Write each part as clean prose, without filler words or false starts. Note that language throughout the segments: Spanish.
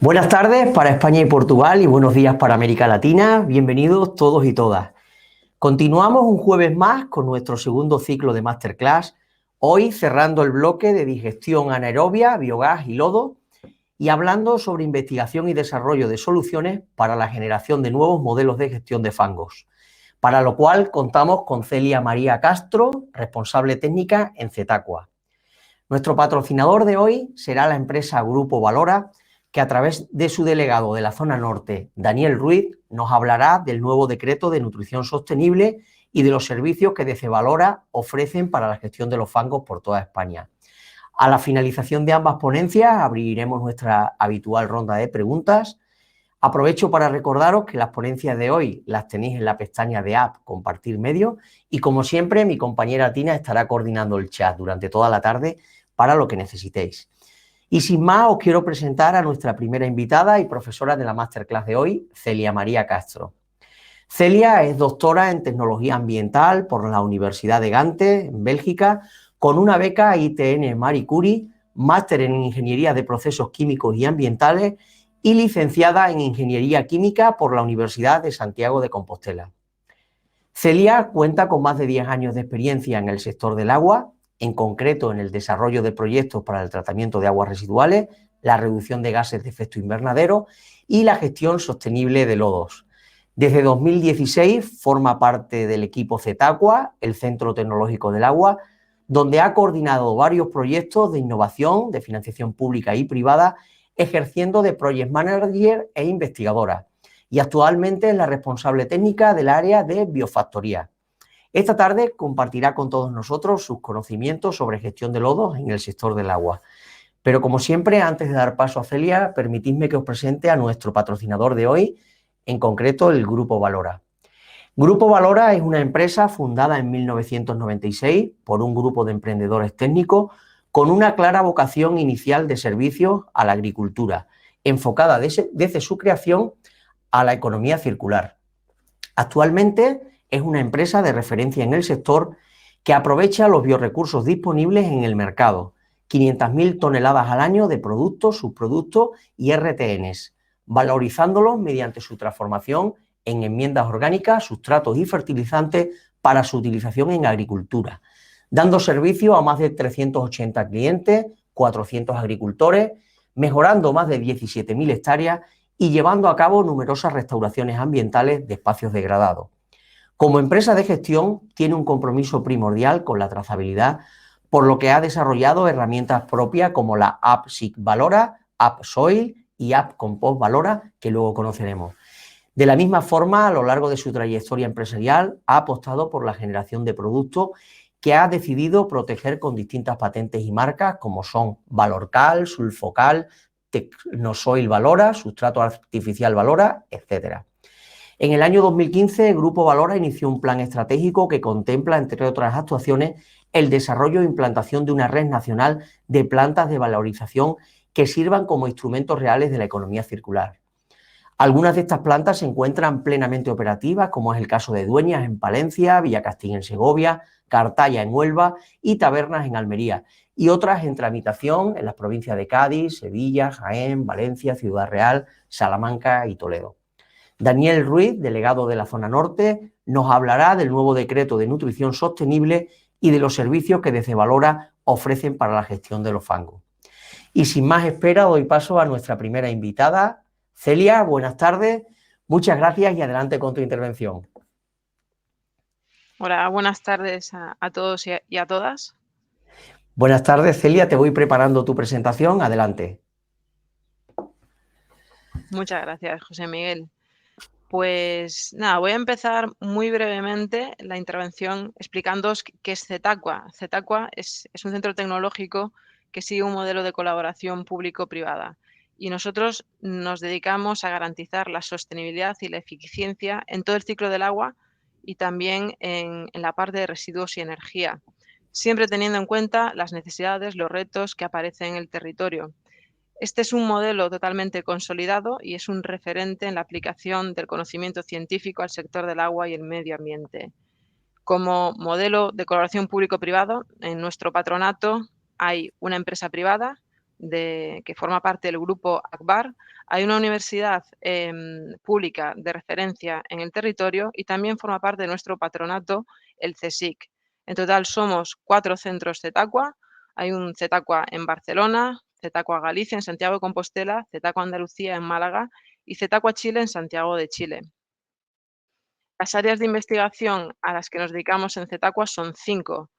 Buenas tardes para España y Portugal y buenos días para América Latina. Bienvenidos todos y todas. Continuamos un jueves más con nuestro segundo ciclo de Masterclass, hoy cerrando el bloque de digestión anaerobia, biogás y lodo y hablando sobre investigación y desarrollo de soluciones para la generación de nuevos modelos de gestión de fangos, para lo cual contamos con Celia María Castro, responsable técnica en Cetaqua. Nuestro patrocinador de hoy será la empresa Grupo Valora, que a través de su delegado de la zona norte, Daniel Ruiz, nos hablará del nuevo decreto de nutrición sostenible y de los servicios que desde Valora ofrecen para la gestión de los fangos por toda España. A la finalización de ambas ponencias abriremos nuestra habitual ronda de preguntas. Aprovecho para recordaros que las ponencias de hoy las tenéis en la pestaña de App Compartir Medio y, como siempre, mi compañera Tina estará coordinando el chat durante toda la tarde para lo que necesitéis. Y sin más, os quiero presentar a nuestra primera invitada y profesora de la Masterclass de hoy, Celia María Castro. Celia es doctora en Tecnología Ambiental por la Universidad de Gante, en Bélgica, con una beca ITN Marie Curie, máster en Ingeniería de Procesos Químicos y Ambientales y licenciada en Ingeniería Química por la Universidad de Santiago de Compostela. Celia cuenta con más de 10 años de experiencia en el sector del agua, en concreto en el desarrollo de proyectos para el tratamiento de aguas residuales, la reducción de gases de efecto invernadero y la gestión sostenible de lodos. Desde 2016 forma parte del equipo Cetaqua, el Centro Tecnológico del Agua, donde ha coordinado varios proyectos de innovación, de financiación pública y privada, ejerciendo de Project Manager e investigadora, y actualmente es la responsable técnica del área de biofactoría. Esta tarde compartirá con todos nosotros sus conocimientos sobre gestión de lodos en el sector del agua. Pero, como siempre, antes de dar paso a Celia, permitidme que os presente a nuestro patrocinador de hoy, en concreto el Grupo Valora. Grupo Valora es una empresa fundada en 1996 por un grupo de emprendedores técnicos con una clara vocación inicial de servicios a la agricultura, enfocada desde su creación a la economía circular. Actualmente es una empresa de referencia en el sector que aprovecha los biorrecursos disponibles en el mercado, 500.000 toneladas al año de productos, subproductos y RTNs, valorizándolos mediante su transformación en enmiendas orgánicas, sustratos y fertilizantes para su utilización en agricultura, dando servicio a más de 380 clientes, 400 agricultores, mejorando más de 17.000 hectáreas y llevando a cabo numerosas restauraciones ambientales de espacios degradados. Como empresa de gestión, tiene un compromiso primordial con la trazabilidad, por lo que ha desarrollado herramientas propias como la App SIC Valora, App Soil y App Compost Valora, que luego conoceremos. De la misma forma, a lo largo de su trayectoria empresarial, ha apostado por la generación de productos que ha decidido proteger con distintas patentes y marcas, como son Valorcal, Sulfocal, Tecnosoil Valora, Sustrato Artificial Valora, etc. En el año 2015, el Grupo Valora inició un plan estratégico que contempla, entre otras actuaciones, el desarrollo e implantación de una red nacional de plantas de valorización que sirvan como instrumentos reales de la economía circular. Algunas de estas plantas se encuentran plenamente operativas, como es el caso de Dueñas en Palencia, Villacastín en Segovia, Cartaya en Huelva y Tabernas en Almería, y otras en tramitación en las provincias de Cádiz, Sevilla, Jaén, Valencia, Ciudad Real, Salamanca y Toledo. Daniel Ruiz, delegado de la zona norte, nos hablará del nuevo decreto de nutrición sostenible y de los servicios que desde Valora ofrecen para la gestión de los fangos. Y sin más espera, doy paso a nuestra primera invitada. Celia, buenas tardes, muchas gracias y adelante con tu intervención. Hola, buenas tardes a todos y a todas. Buenas tardes, Celia, te voy preparando tu presentación, adelante. Muchas gracias, José Miguel. Pues nada, voy a empezar muy brevemente la intervención explicándoos qué es Cetaqua. Cetaqua es un centro tecnológico que sigue un modelo de colaboración público-privada y nosotros nos dedicamos a garantizar la sostenibilidad y la eficiencia en todo el ciclo del agua y también en la parte de residuos y energía, siempre teniendo en cuenta las necesidades, los retos que aparecen en el territorio. Este es un modelo totalmente consolidado y es un referente en la aplicación del conocimiento científico al sector del agua y el medio ambiente. Como modelo de colaboración público-privado, en nuestro patronato hay una empresa privada, que forma parte del grupo ACBAR, hay una universidad pública de referencia en el territorio y también forma parte de nuestro patronato el CSIC. En total somos 4 centros Zetaqua. Hay un Zetaqua en Barcelona, Zetaqua Galicia en Santiago de Compostela, Zetaqua Andalucía en Málaga y Zetaqua Chile en Santiago de Chile. Las áreas de investigación a las que nos dedicamos en Zetaqua son 5.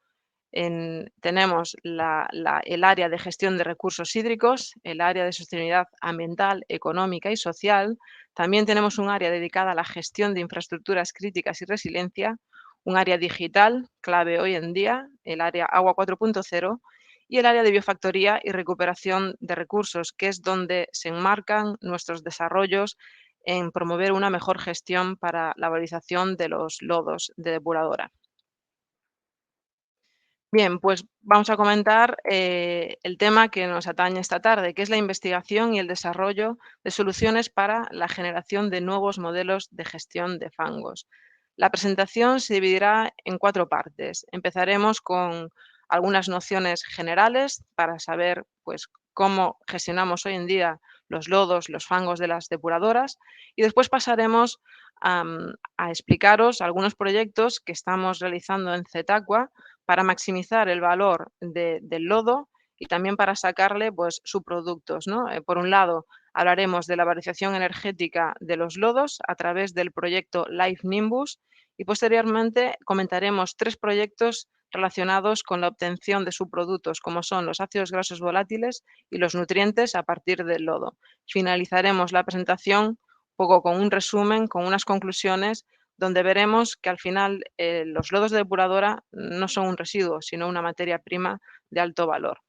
Tenemos el área de gestión de recursos hídricos, el área de sostenibilidad ambiental, económica y social. También tenemos un área dedicada a la gestión de infraestructuras críticas y resiliencia, un área digital, clave hoy en día, el área Agua 4.0, y el área de biofactoría y recuperación de recursos, que es donde se enmarcan nuestros desarrollos en promover una mejor gestión para la valorización de los lodos de depuradora. Bien, pues vamos a comentar el tema que nos atañe esta tarde, que es la investigación y el desarrollo de soluciones para la generación de nuevos modelos de gestión de fangos. La presentación se dividirá en 4 partes. Empezaremos con algunas nociones generales para saber, pues, cómo gestionamos hoy en día los lodos, los fangos de las depuradoras, y después pasaremos a explicaros algunos proyectos que estamos realizando en Zetaqua para maximizar el valor del lodo y también para sacarle, pues, subproductos, ¿no? Por un lado, hablaremos de la valorización energética de los lodos a través del proyecto Life Nimbus y posteriormente comentaremos 3 proyectos relacionados con la obtención de subproductos, como son los ácidos grasos volátiles y los nutrientes a partir del lodo. Finalizaremos la presentación un poco con un resumen, con unas conclusiones donde veremos que al final los lodos de depuradora no son un residuo, sino una materia prima de alto valor.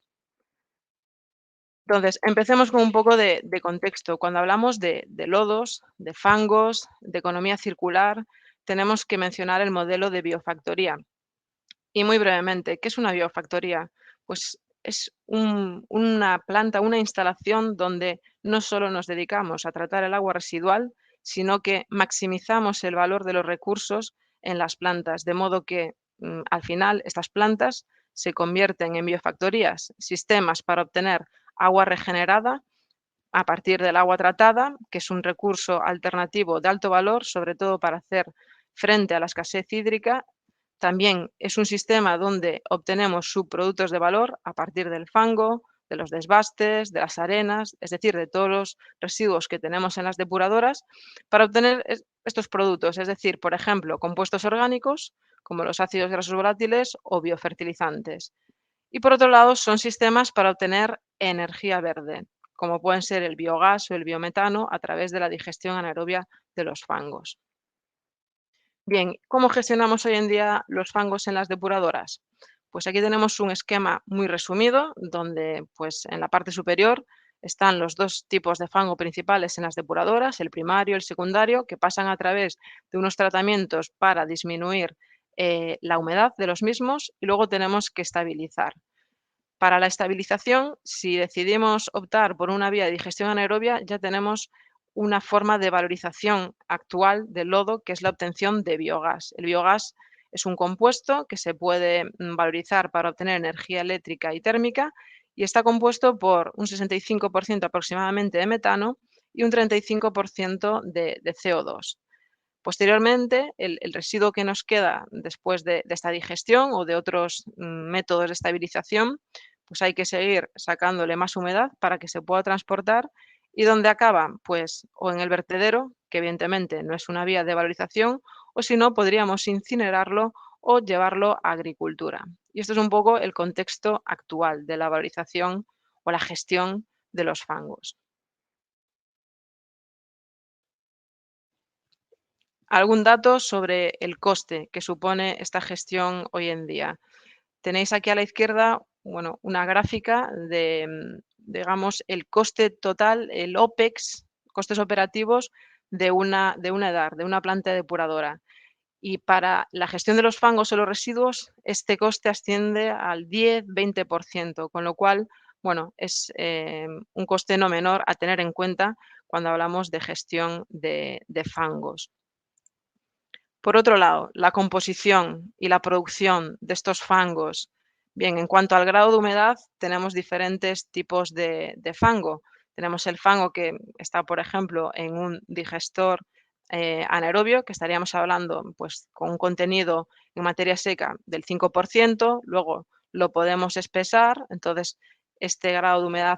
Entonces, empecemos con un poco de contexto. Cuando hablamos de lodos, de fangos, de economía circular, tenemos que mencionar el modelo de biofactoría. Y muy brevemente, ¿qué es una biofactoría? Pues es una planta, una instalación donde no solo nos dedicamos a tratar el agua residual, sino que maximizamos el valor de los recursos en las plantas, de modo que al final estas plantas se convierten en biofactorías, sistemas para obtener agua regenerada a partir del agua tratada, que es un recurso alternativo de alto valor, sobre todo para hacer frente a la escasez hídrica. También es un sistema donde obtenemos subproductos de valor a partir del fango, de los desbastes, de las arenas, es decir, de todos los residuos que tenemos en las depuradoras, para obtener estos productos, es decir, por ejemplo, compuestos orgánicos, como los ácidos grasos volátiles o biofertilizantes. Y por otro lado, son sistemas para obtener energía verde, como pueden ser el biogás o el biometano a través de la digestión anaerobia de los fangos. Bien, ¿cómo gestionamos hoy en día los fangos en las depuradoras? Pues aquí tenemos un esquema muy resumido, donde pues, en la parte superior están los 2 tipos de fango principales en las depuradoras, el primario y el secundario, que pasan a través de unos tratamientos para disminuir la humedad de los mismos y luego tenemos que estabilizar. Para la estabilización, si decidimos optar por una vía de digestión anaerobia, ya tenemos una forma de valorización actual del lodo, que es la obtención de biogás. El biogás es un compuesto que se puede valorizar para obtener energía eléctrica y térmica y está compuesto por un 65% aproximadamente de metano y un 35% de CO2. Posteriormente, el residuo que nos queda después de esta digestión o de otros métodos de estabilización, pues hay que seguir sacándole más humedad para que se pueda transportar. ¿Y dónde acaba? Pues o en el vertedero, que evidentemente no es una vía de valorización, o si no, podríamos incinerarlo o llevarlo a agricultura. Y esto es un poco el contexto actual de la valorización o la gestión de los fangos. ¿Algún dato sobre el coste que supone esta gestión hoy en día? Tenéis aquí a la izquierda, bueno, una gráfica de, digamos, el coste total, el OPEX, costes operativos de una EDAR, de una planta depuradora. Y para la gestión de los fangos o los residuos, este coste asciende al 10-20%, con lo cual, bueno, es un coste no menor a tener en cuenta cuando hablamos de gestión de fangos. Por otro lado, la composición y la producción de estos fangos Bien, en cuanto al grado de humedad, tenemos diferentes tipos de fango. Tenemos el fango que está, por ejemplo, en un digestor anaerobio, que estaríamos hablando pues, con un contenido en materia seca del 5%, luego lo podemos espesar, entonces este grado de humedad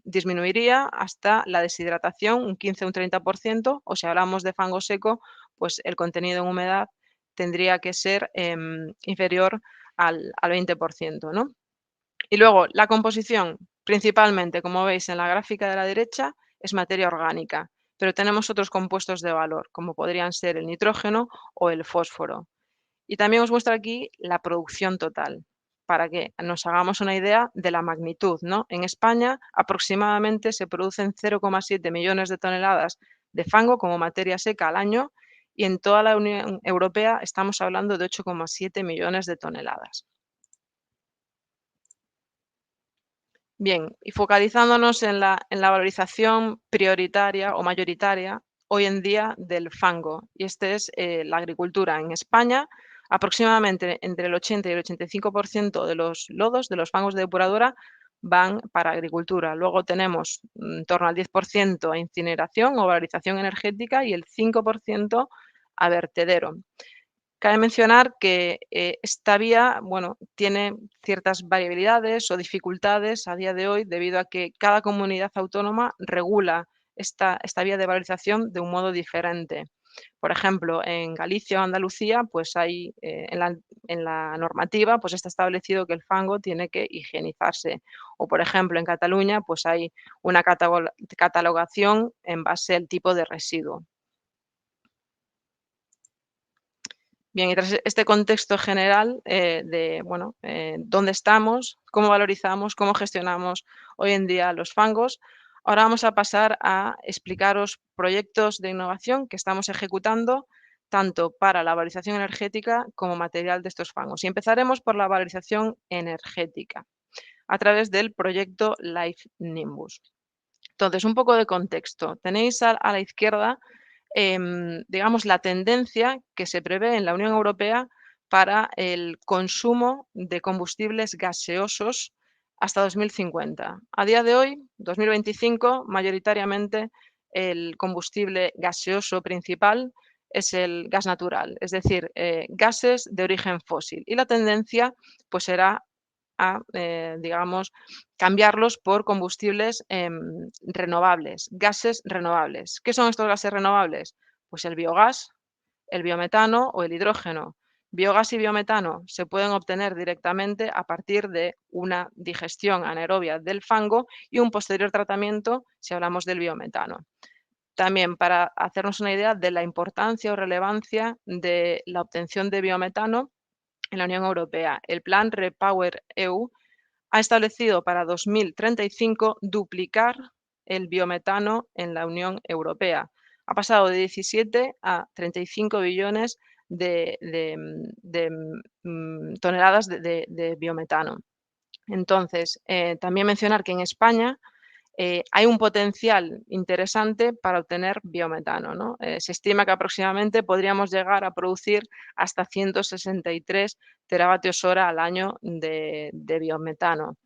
disminuiría hasta la deshidratación, un 15 o un 30%, o si hablamos de fango seco, pues el contenido en humedad tendría que ser inferior al 20%, ¿no? Y luego la composición, principalmente, como veis en la gráfica de la derecha, es materia orgánica, pero tenemos otros compuestos de valor, como podrían ser el nitrógeno o el fósforo. Y también os muestro aquí la producción total, para que nos hagamos una idea de la magnitud, ¿no? En España aproximadamente se producen 0,7 millones de toneladas de fango como materia seca al año y en toda la Unión Europea estamos hablando de 8,7 millones de toneladas. Bien, y focalizándonos en la valorización prioritaria o mayoritaria hoy en día del fango, y este es la agricultura. En España, aproximadamente entre el 80 y el 85% de los lodos, de los fangos de depuradora, van para agricultura. Luego tenemos en torno al 10% a incineración o valorización energética y el 5% a vertedero. Cabe mencionar que esta vía, bueno, tiene ciertas variabilidades o dificultades a día de hoy debido a que cada comunidad autónoma regula esta vía de valorización de un modo diferente. Por ejemplo, en Galicia o Andalucía, pues hay en la normativa, pues está establecido que el fango tiene que higienizarse. O, por ejemplo, en Cataluña, pues hay una catalogación en base al tipo de residuo. Bien, y tras este contexto general de, bueno, dónde estamos, cómo valorizamos, cómo gestionamos hoy en día los fangos, ahora vamos a pasar a explicaros proyectos de innovación que estamos ejecutando tanto para la valorización energética como material de estos fangos. Y empezaremos por la valorización energética a través del proyecto Life Nimbus. Entonces, un poco de contexto. Tenéis a la izquierda digamos, la tendencia que se prevé en la Unión Europea para el consumo de combustibles gaseosos hasta 2050. A día de hoy, 2025, mayoritariamente el combustible gaseoso principal es el gas natural, es decir, gases de origen fósil. Y la tendencia pues será a, digamos, cambiarlos por combustibles renovables, gases renovables. ¿Qué son estos gases renovables? Pues el biogás, el biometano o el hidrógeno. Biogás y biometano se pueden obtener directamente a partir de una digestión anaerobia del fango y un posterior tratamiento si hablamos del biometano. También para hacernos una idea de la importancia o relevancia de la obtención de biometano en la Unión Europea, el plan Repower EU ha establecido para 2035 duplicar el biometano en la Unión Europea. Ha pasado de 17 a 35 billones de toneladas de biometano. Entonces, también mencionar que en España hay un potencial interesante para obtener biometano, ¿no? Se estima que aproximadamente podríamos llegar a producir hasta 163 teravatios hora al año de biometano.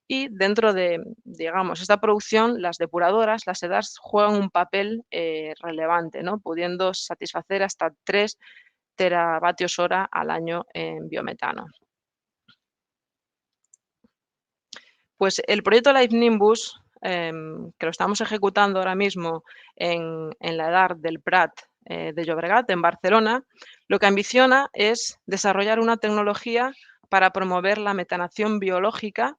Y dentro de, digamos, esta producción, las depuradoras, las EDAs, juegan un papel relevante, ¿no? Pudiendo satisfacer hasta 3 teravatios hora al año en biometano. Pues el proyecto Life Nimbus, que lo estamos ejecutando ahora mismo en la EDAR del Prat de Llobregat, en Barcelona, lo que ambiciona es desarrollar una tecnología para promover la metanación biológica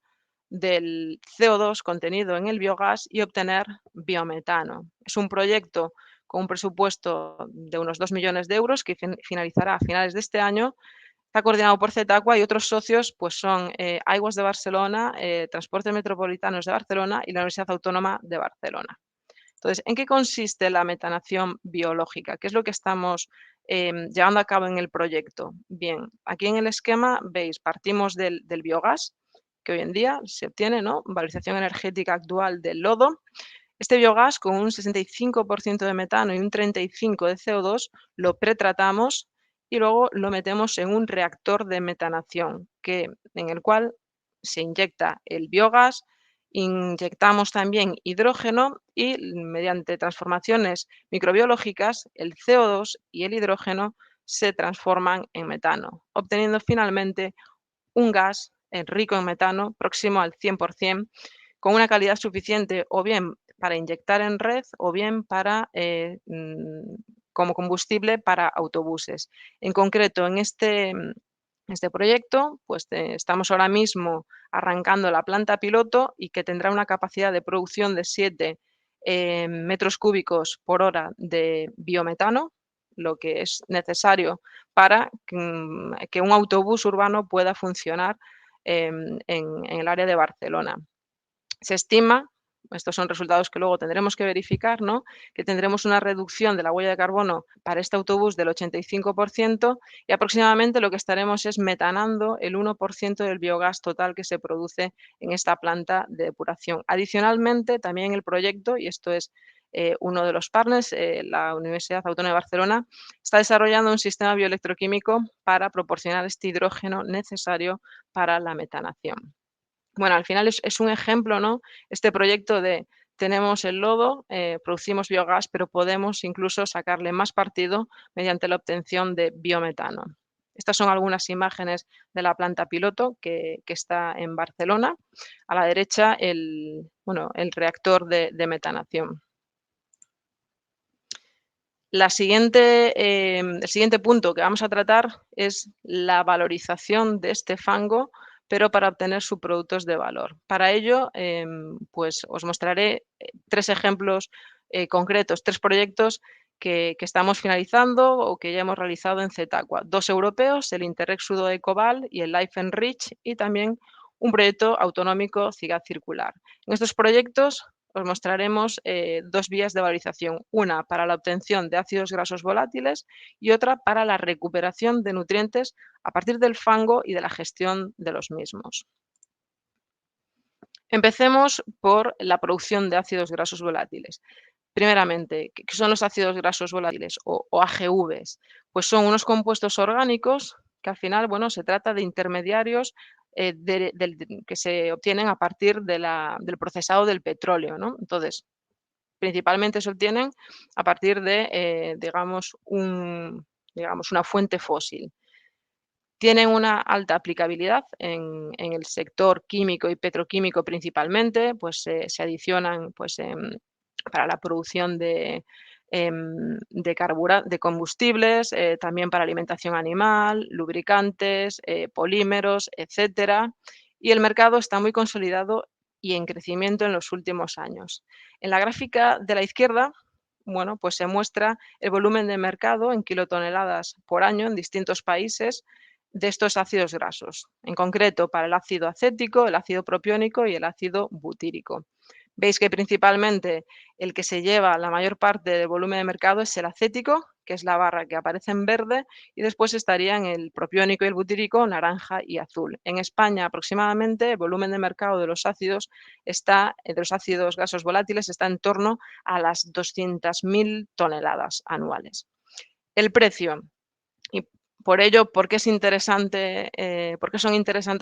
del CO2 contenido en el biogás y obtener biometano. Es un proyecto con un presupuesto de unos 2 millones de euros que finalizará a finales de este año. Está coordinado por Cetaqua y otros socios pues son Aigües de Barcelona, Transportes Metropolitanos de Barcelona y la Universidad Autónoma de Barcelona. Entonces, ¿en qué consiste la metanación biológica? ¿Qué es lo que estamos llevando a cabo en el proyecto? Bien, aquí en el esquema veis, partimos del biogás, que hoy en día se obtiene, ¿no? Valorización energética actual del lodo. Este biogás, con un 65% de metano y un 35% de CO2, lo pretratamos y luego lo metemos en un reactor de metanación, en el cual se inyecta el biogás, inyectamos también hidrógeno y mediante transformaciones microbiológicas, el CO2 y el hidrógeno se transforman en metano, obteniendo finalmente un gas rico en metano, próximo al 100%, con una calidad suficiente o bien para inyectar en red o bien como combustible para autobuses. En concreto, en este proyecto, pues estamos ahora mismo arrancando la planta piloto y que tendrá una capacidad de producción de 7 metros cúbicos por hora de biometano, lo que es necesario para que un autobús urbano pueda funcionar en el área de Barcelona. Se estima, estos son resultados que luego tendremos que verificar, ¿no?, que tendremos una reducción de la huella de carbono para este autobús del 85% y aproximadamente lo que estaremos es metanando el 1% del biogás total que se produce en esta planta de depuración. Adicionalmente, también en el proyecto, y esto es uno de los partners, la Universidad Autónoma de Barcelona, está desarrollando un sistema bioelectroquímico para proporcionar este hidrógeno necesario para la metanación. Bueno, al final es un ejemplo, ¿no? Este proyecto de tenemos el lodo, producimos biogás, pero podemos incluso sacarle más partido mediante la obtención de biometano. Estas son algunas imágenes de la planta piloto que está en Barcelona. A la derecha, el reactor de metanación. El siguiente punto que vamos a tratar es la valorización de este fango, pero para obtener subproductos de valor. Para ello, pues os mostraré 3 ejemplos concretos, 3 proyectos que estamos finalizando o que ya hemos realizado en Zetaqua. 2 europeos, el Interreg Sudo Ecoval y el Life Enrich, y también un proyecto autonómico Ciudad Circular. En estos proyectos os mostraremos 2 vías de valorización, una para la obtención de ácidos grasos volátiles y otra para la recuperación de nutrientes a partir del fango y de la gestión de los mismos. Empecemos por la producción de ácidos grasos volátiles. Primeramente, ¿qué son los ácidos grasos volátiles o AGVs? Pues son unos compuestos orgánicos que al final, bueno, se trata de intermediarios que se obtienen a partir del procesado del petróleo, ¿no? Entonces, principalmente se obtienen a partir de, digamos, una fuente fósil. Tienen una alta aplicabilidad en el sector químico y petroquímico principalmente, pues se adicionan pues, para la producción de combustibles, también para alimentación animal, lubricantes, polímeros, etcétera. Y el mercado está muy consolidado y en crecimiento en los últimos años. En la gráfica de la izquierda, bueno, pues se muestra el volumen de mercado en kilotoneladas por año en distintos países de estos ácidos grasos, en concreto para el ácido acético, el ácido propiónico y el ácido butírico. Veis que principalmente el que se lleva la mayor parte del volumen de mercado es el acético, que es la barra que aparece en verde, y después estarían el propiónico y el butírico, naranja y azul. En España, aproximadamente, el volumen de mercado de los ácidos grasos volátiles está en torno a las 200.000 toneladas anuales. El precio. Y por ello, ¿por qué son interesantes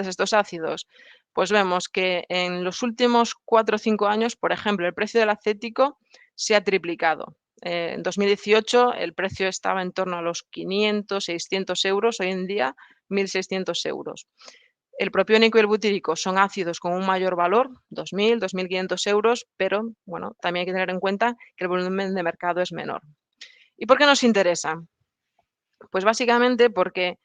estos ácidos? Pues vemos que en los últimos 4 o 5 años, por ejemplo, el precio del acético se ha triplicado. En 2018 el precio estaba en torno a los 500, 600 euros, hoy en día 1.600 euros. El propiónico y el butírico son ácidos con un mayor valor, 2.000, 2.500 euros, pero bueno, también hay que tener en cuenta que el volumen de mercado es menor. ¿Y por qué nos interesa? Pues básicamente porque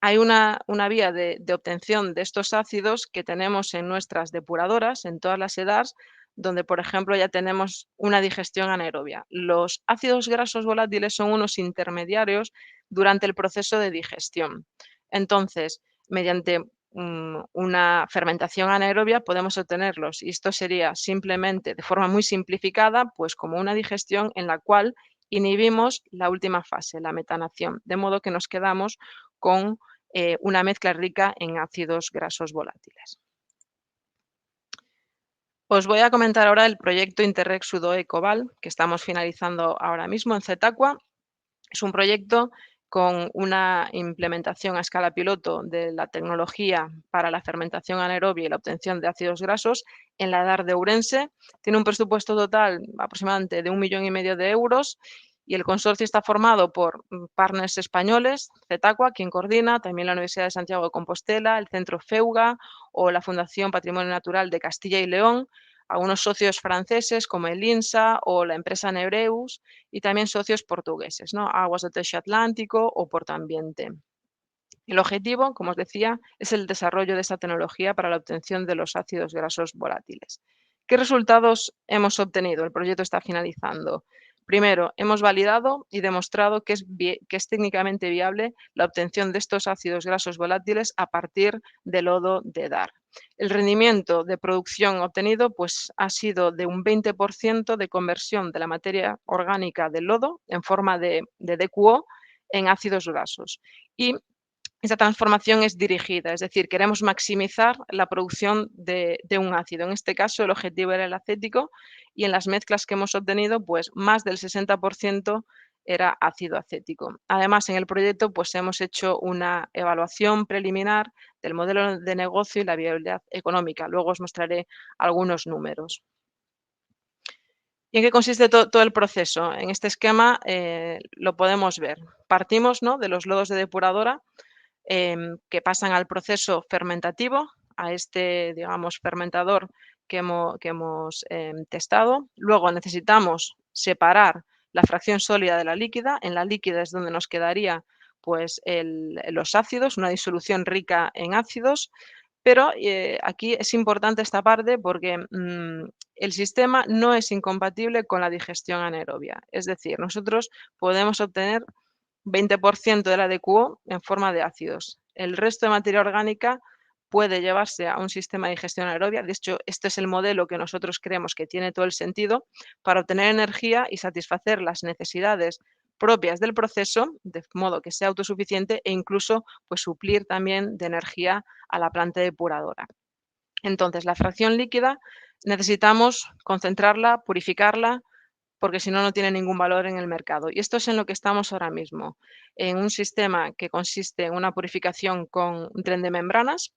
hay una vía de obtención de estos ácidos que tenemos en nuestras depuradoras, en todas las EDARs, donde, por ejemplo, ya tenemos una digestión anaerobia. Los ácidos grasos volátiles son unos intermediarios durante el proceso de digestión. Entonces, mediante una fermentación anaerobia podemos obtenerlos, y esto sería simplemente, de forma muy simplificada, pues como una digestión en la cual inhibimos la última fase, la metanación, de modo que nos quedamos con una mezcla rica en ácidos grasos volátiles. Os voy a comentar ahora el proyecto Interreg Sudo Ecoval, que estamos finalizando ahora mismo en Zetaqua. Es un proyecto con una implementación a escala piloto de la tecnología para la fermentación anaerobia y la obtención de ácidos grasos en la DAR de Ourense. Tiene un presupuesto total aproximadamente de 1,5 millones de euros y el consorcio está formado por partners españoles, Cetaqua, quien coordina, también la Universidad de Santiago de Compostela, el Centro FEUGA o la Fundación Patrimonio Natural de Castilla y León, algunos socios franceses como el INSA o la empresa Neureus y también socios portugueses, ¿no? Aguas del Techo Atlántico o Portoambiente. El objetivo, como os decía, es el desarrollo de esta tecnología para la obtención de los ácidos grasos volátiles. ¿Qué resultados hemos obtenido? El proyecto está finalizando. Primero, hemos validado y demostrado que es técnicamente viable la obtención de estos ácidos grasos volátiles a partir del lodo de DAR. El rendimiento de producción obtenido pues, ha sido de un 20% de conversión de la materia orgánica del lodo en forma de DQO en ácidos grasos. Y esta transformación es dirigida, es decir, queremos maximizar la producción de un ácido. En este caso, el objetivo era el acético y en las mezclas que hemos obtenido, pues más del 60% era ácido acético. Además, en el proyecto pues hemos hecho una evaluación preliminar del modelo de negocio y la viabilidad económica. Luego os mostraré algunos números. ¿Y en qué consiste todo el proceso? En este esquema lo podemos ver. Partimos, ¿no?, de los lodos de depuradora que pasan al proceso fermentativo, a este, digamos, fermentador que hemos testado. Luego necesitamos separar la fracción sólida de la líquida. En la líquida es donde nos quedaría pues, los ácidos, una disolución rica en ácidos. Pero aquí es importante esta parte porque el sistema no es incompatible con la digestión anaerobia. Es decir, nosotros podemos obtener 20% de la DQO en forma de ácidos. El resto de materia orgánica puede llevarse a un sistema de digestión anaerobia. De hecho, este es el modelo que nosotros creemos que tiene todo el sentido para obtener energía y satisfacer las necesidades propias del proceso, de modo que sea autosuficiente e incluso pues, suplir también de energía a la planta depuradora. Entonces, la fracción líquida necesitamos concentrarla, purificarla, porque si no, no tiene ningún valor en el mercado. Y esto es en lo que estamos ahora mismo, en un sistema que consiste en una purificación con un tren de membranas,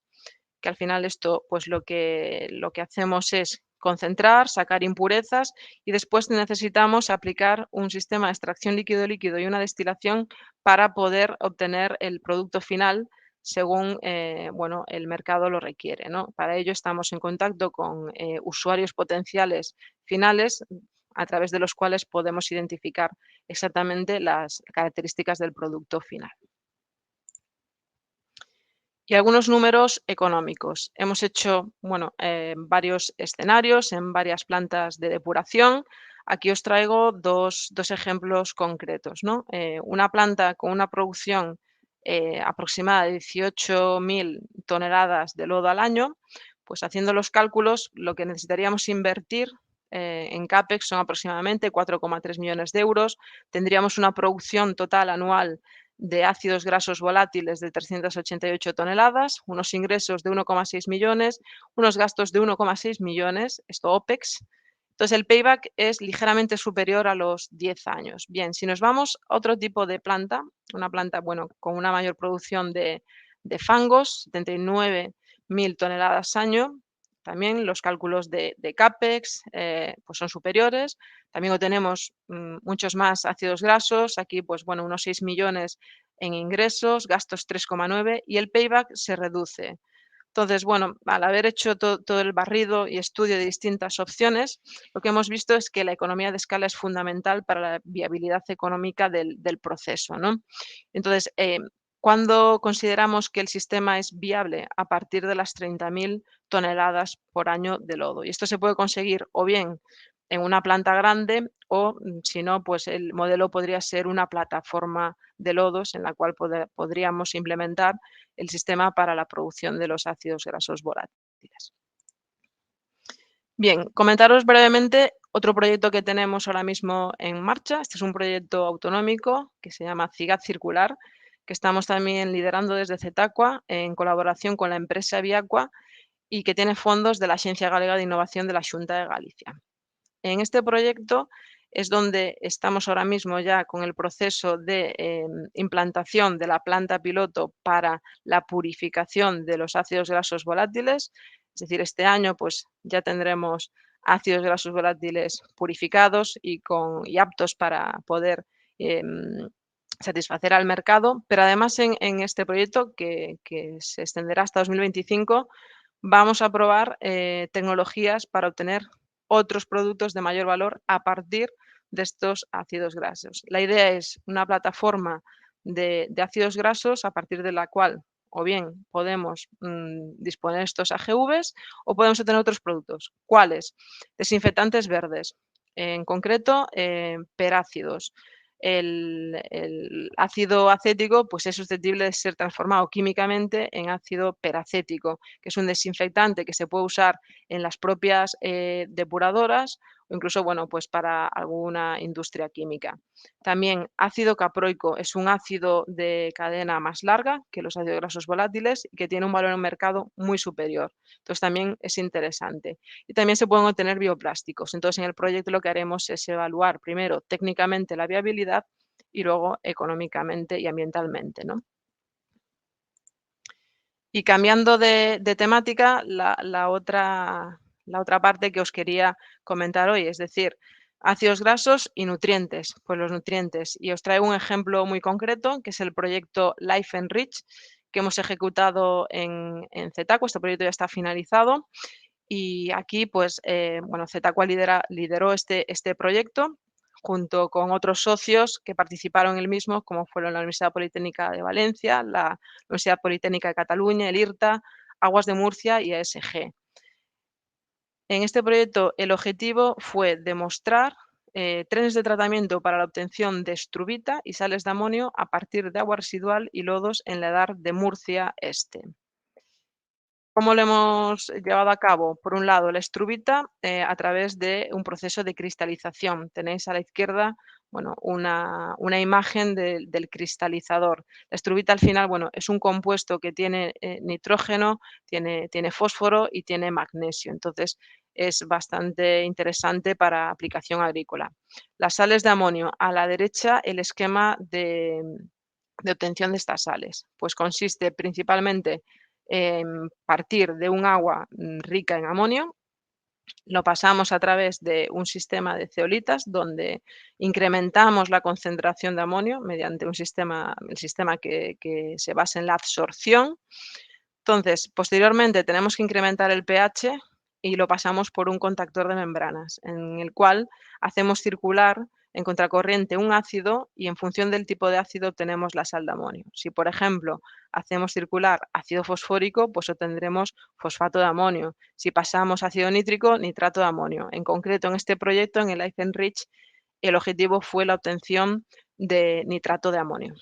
que al final esto, pues lo que hacemos es concentrar, sacar impurezas y después necesitamos aplicar un sistema de extracción líquido-líquido y una destilación para poder obtener el producto final según bueno, el mercado lo requiere, ¿no? Para ello estamos en contacto con usuarios potenciales finales a través de los cuales podemos identificar exactamente las características del producto final. Y algunos números económicos. Hemos hecho bueno, varios escenarios en varias plantas de depuración. Aquí os traigo dos ejemplos concretos, ¿no? Una planta con una producción aproximada de 18.000 toneladas de lodo al año, pues haciendo los cálculos, lo que necesitaríamos invertir en CAPEX son aproximadamente 4,3 millones de euros. Tendríamos una producción total anual de ácidos grasos volátiles de 388 toneladas, unos ingresos de 1,6 millones, unos gastos de 1,6 millones, esto OPEX. Entonces el payback es ligeramente superior a los 10 años. Bien, si nos vamos a otro tipo de planta, una planta bueno, con una mayor producción de fangos, 79.000 toneladas año, también los cálculos de CAPEX pues son superiores. También obtenemos muchos más ácidos grasos, aquí pues bueno, unos 6 millones en ingresos, gastos 3,9 y el payback se reduce. Entonces, bueno, al haber hecho todo el barrido y estudio de distintas opciones, lo que hemos visto es que la economía de escala es fundamental para la viabilidad económica del proceso, ¿no? Entonces, ¿cuándo consideramos que el sistema es viable? A partir de las 30.000 toneladas por año de lodo. Y esto se puede conseguir o bien en una planta grande o, si no, pues el modelo podría ser una plataforma de lodos en la cual podríamos implementar el sistema para la producción de los ácidos grasos volátiles. Bien, comentaros brevemente otro proyecto que tenemos ahora mismo en marcha. Este es un proyecto autonómico que se llama CIGAT Circular, que estamos también liderando desde Cetaqua en colaboración con la empresa Viacua y que tiene fondos de la Axencia Galega de Innovación de la Xunta de Galicia. En este proyecto es donde estamos ahora mismo ya con el proceso de implantación de la planta piloto para la purificación de los ácidos grasos volátiles. Es decir, este año pues ya tendremos ácidos grasos volátiles purificados y aptos para poder satisfacer al mercado, pero además en este proyecto que se extenderá hasta 2025, vamos a probar tecnologías para obtener otros productos de mayor valor a partir de estos ácidos grasos. La idea es una plataforma de ácidos grasos a partir de la cual o bien podemos disponer de estos AGVs o podemos obtener otros productos. ¿Cuáles? Desinfectantes verdes, en concreto perácidos. El ácido acético pues es susceptible de ser transformado químicamente en ácido peracético, que es un desinfectante que se puede usar en las propias depuradoras o incluso bueno, pues para alguna industria química. También ácido caproico es un ácido de cadena más larga que los ácidos grasos volátiles y que tiene un valor en el mercado muy superior. Entonces también es interesante. Y también se pueden obtener bioplásticos. Entonces en el proyecto lo que haremos es evaluar primero técnicamente la viabilidad y luego económicamente y ambientalmente, ¿no? Y cambiando de temática, la otra parte que os quería comentar hoy, es decir, ácidos grasos y nutrientes. Pues los nutrientes. Y os traigo un ejemplo muy concreto, que es el proyecto Life Enrich, que hemos ejecutado en Cetacua. Este proyecto ya está finalizado. Y aquí, pues, bueno, Cetacua lideró este proyecto junto con otros socios que participaron en el mismo, como fueron la Universidad Politécnica de Valencia, la Universidad Politécnica de Cataluña, el IRTA, Aguas de Murcia y ESG. En este proyecto el objetivo fue demostrar trenes de tratamiento para la obtención de estrubita y sales de amonio a partir de agua residual y lodos en la EDAR de Murcia Este. ¿Cómo lo hemos llevado a cabo? Por un lado, la estrubita a través de un proceso de cristalización. Tenéis a la izquierda, bueno, una imagen del cristalizador. La estrubita al final, bueno, es un compuesto que tiene nitrógeno, tiene fósforo y tiene magnesio. Entonces, es bastante interesante para aplicación agrícola. Las sales de amonio. A la derecha, el esquema de obtención de estas sales. Pues consiste principalmente partir de un agua rica en amonio, lo pasamos a través de un sistema de zeolitas donde incrementamos la concentración de amonio mediante el sistema que se basa en la absorción. Entonces, posteriormente tenemos que incrementar el pH y lo pasamos por un contactor de membranas, en el cual hacemos circular en contracorriente un ácido y en función del tipo de ácido obtenemos la sal de amonio. Si, por ejemplo, hacemos circular ácido fosfórico, pues obtendremos fosfato de amonio. Si pasamos ácido nítrico, nitrato de amonio. En concreto, en este proyecto, en el Life Enrich, el objetivo fue la obtención de nitrato de amonio.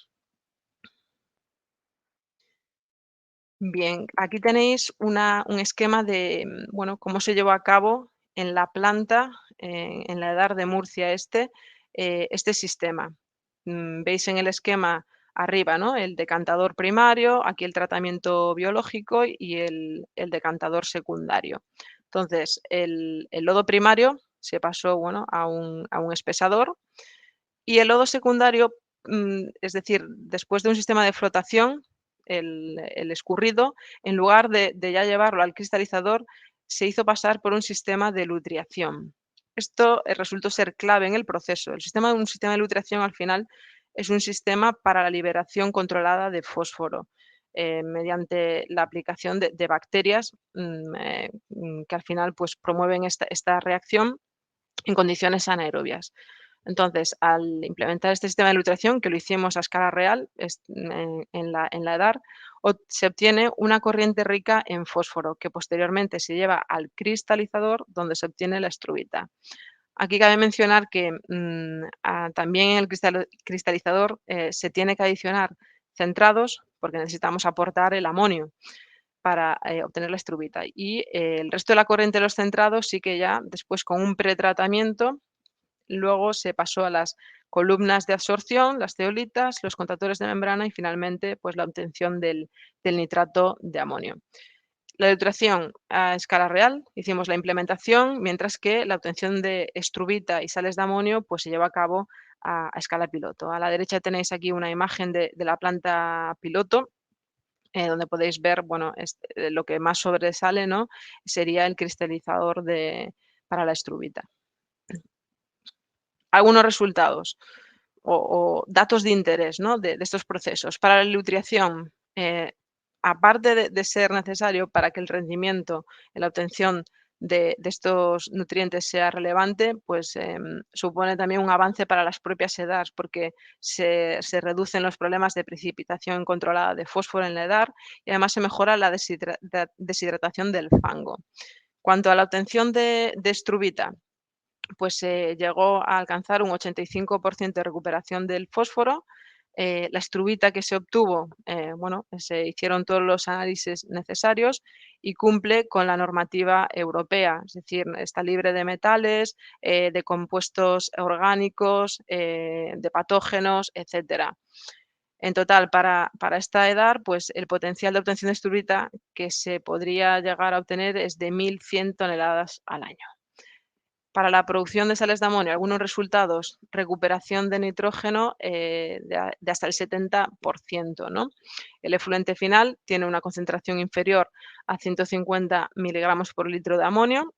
Bien, aquí tenéis un esquema de, bueno, cómo se llevó a cabo en la planta, en la EDAR de Murcia este sistema. Veis en el esquema arriba, ¿no? El decantador primario, aquí el tratamiento biológico y el decantador secundario. Entonces, el lodo primario se pasó, bueno, a un espesador y el lodo secundario, es decir, después de un sistema de flotación, el escurrido, en lugar de ya llevarlo al cristalizador, se hizo pasar por un sistema de lutriación. Esto resultó ser clave en el proceso. Un sistema de lutriación al final es un sistema para la liberación controlada de fósforo mediante la aplicación de bacterias que al final pues, promueven esta reacción en condiciones anaerobias. Entonces, al implementar este sistema de lutriación, que lo hicimos a escala real en la EDAR, se obtiene una corriente rica en fósforo que posteriormente se lleva al cristalizador donde se obtiene la estrubita. Aquí cabe mencionar que también en el cristalizador se tiene que adicionar centrados porque necesitamos aportar el amonio para obtener la estrubita. Y el resto de la corriente de los centrados sí que ya después con un pretratamiento luego se pasó a las columnas de absorción, las zeolitas, los contactores de membrana y finalmente pues, la obtención del nitrato de amonio. La ilustración a escala real, hicimos la implementación, mientras que la obtención de estrubita y sales de amonio pues, se lleva a cabo a escala piloto. A la derecha tenéis aquí una imagen de la planta piloto, donde podéis ver, bueno, lo que más sobresale, ¿no? Sería el cristalizador para la estrubita. Algunos resultados o datos de interés, ¿no? de estos procesos. Para la nutrición, aparte de ser necesario para que el rendimiento en la obtención de estos nutrientes sea relevante, pues supone también un avance para las propias EDARs, porque se reducen los problemas de precipitación controlada de fósforo en la EDAR y además se mejora la deshidratación del fango. Cuanto a la obtención de estrubita, pues se llegó a alcanzar un 85% de recuperación del fósforo. La estrubita que se obtuvo, bueno, se hicieron todos los análisis necesarios y cumple con la normativa europea, es decir, está libre de metales, de compuestos orgánicos, de patógenos, etcétera. En total, para esta edad, pues el potencial de obtención de estrubita que se podría llegar a obtener es de 1.100 toneladas al año. Para la producción de sales de amonio, algunos resultados, recuperación de nitrógeno de hasta el 70%, ¿no? El efluente final tiene una concentración inferior a 150 miligramos por litro de amonio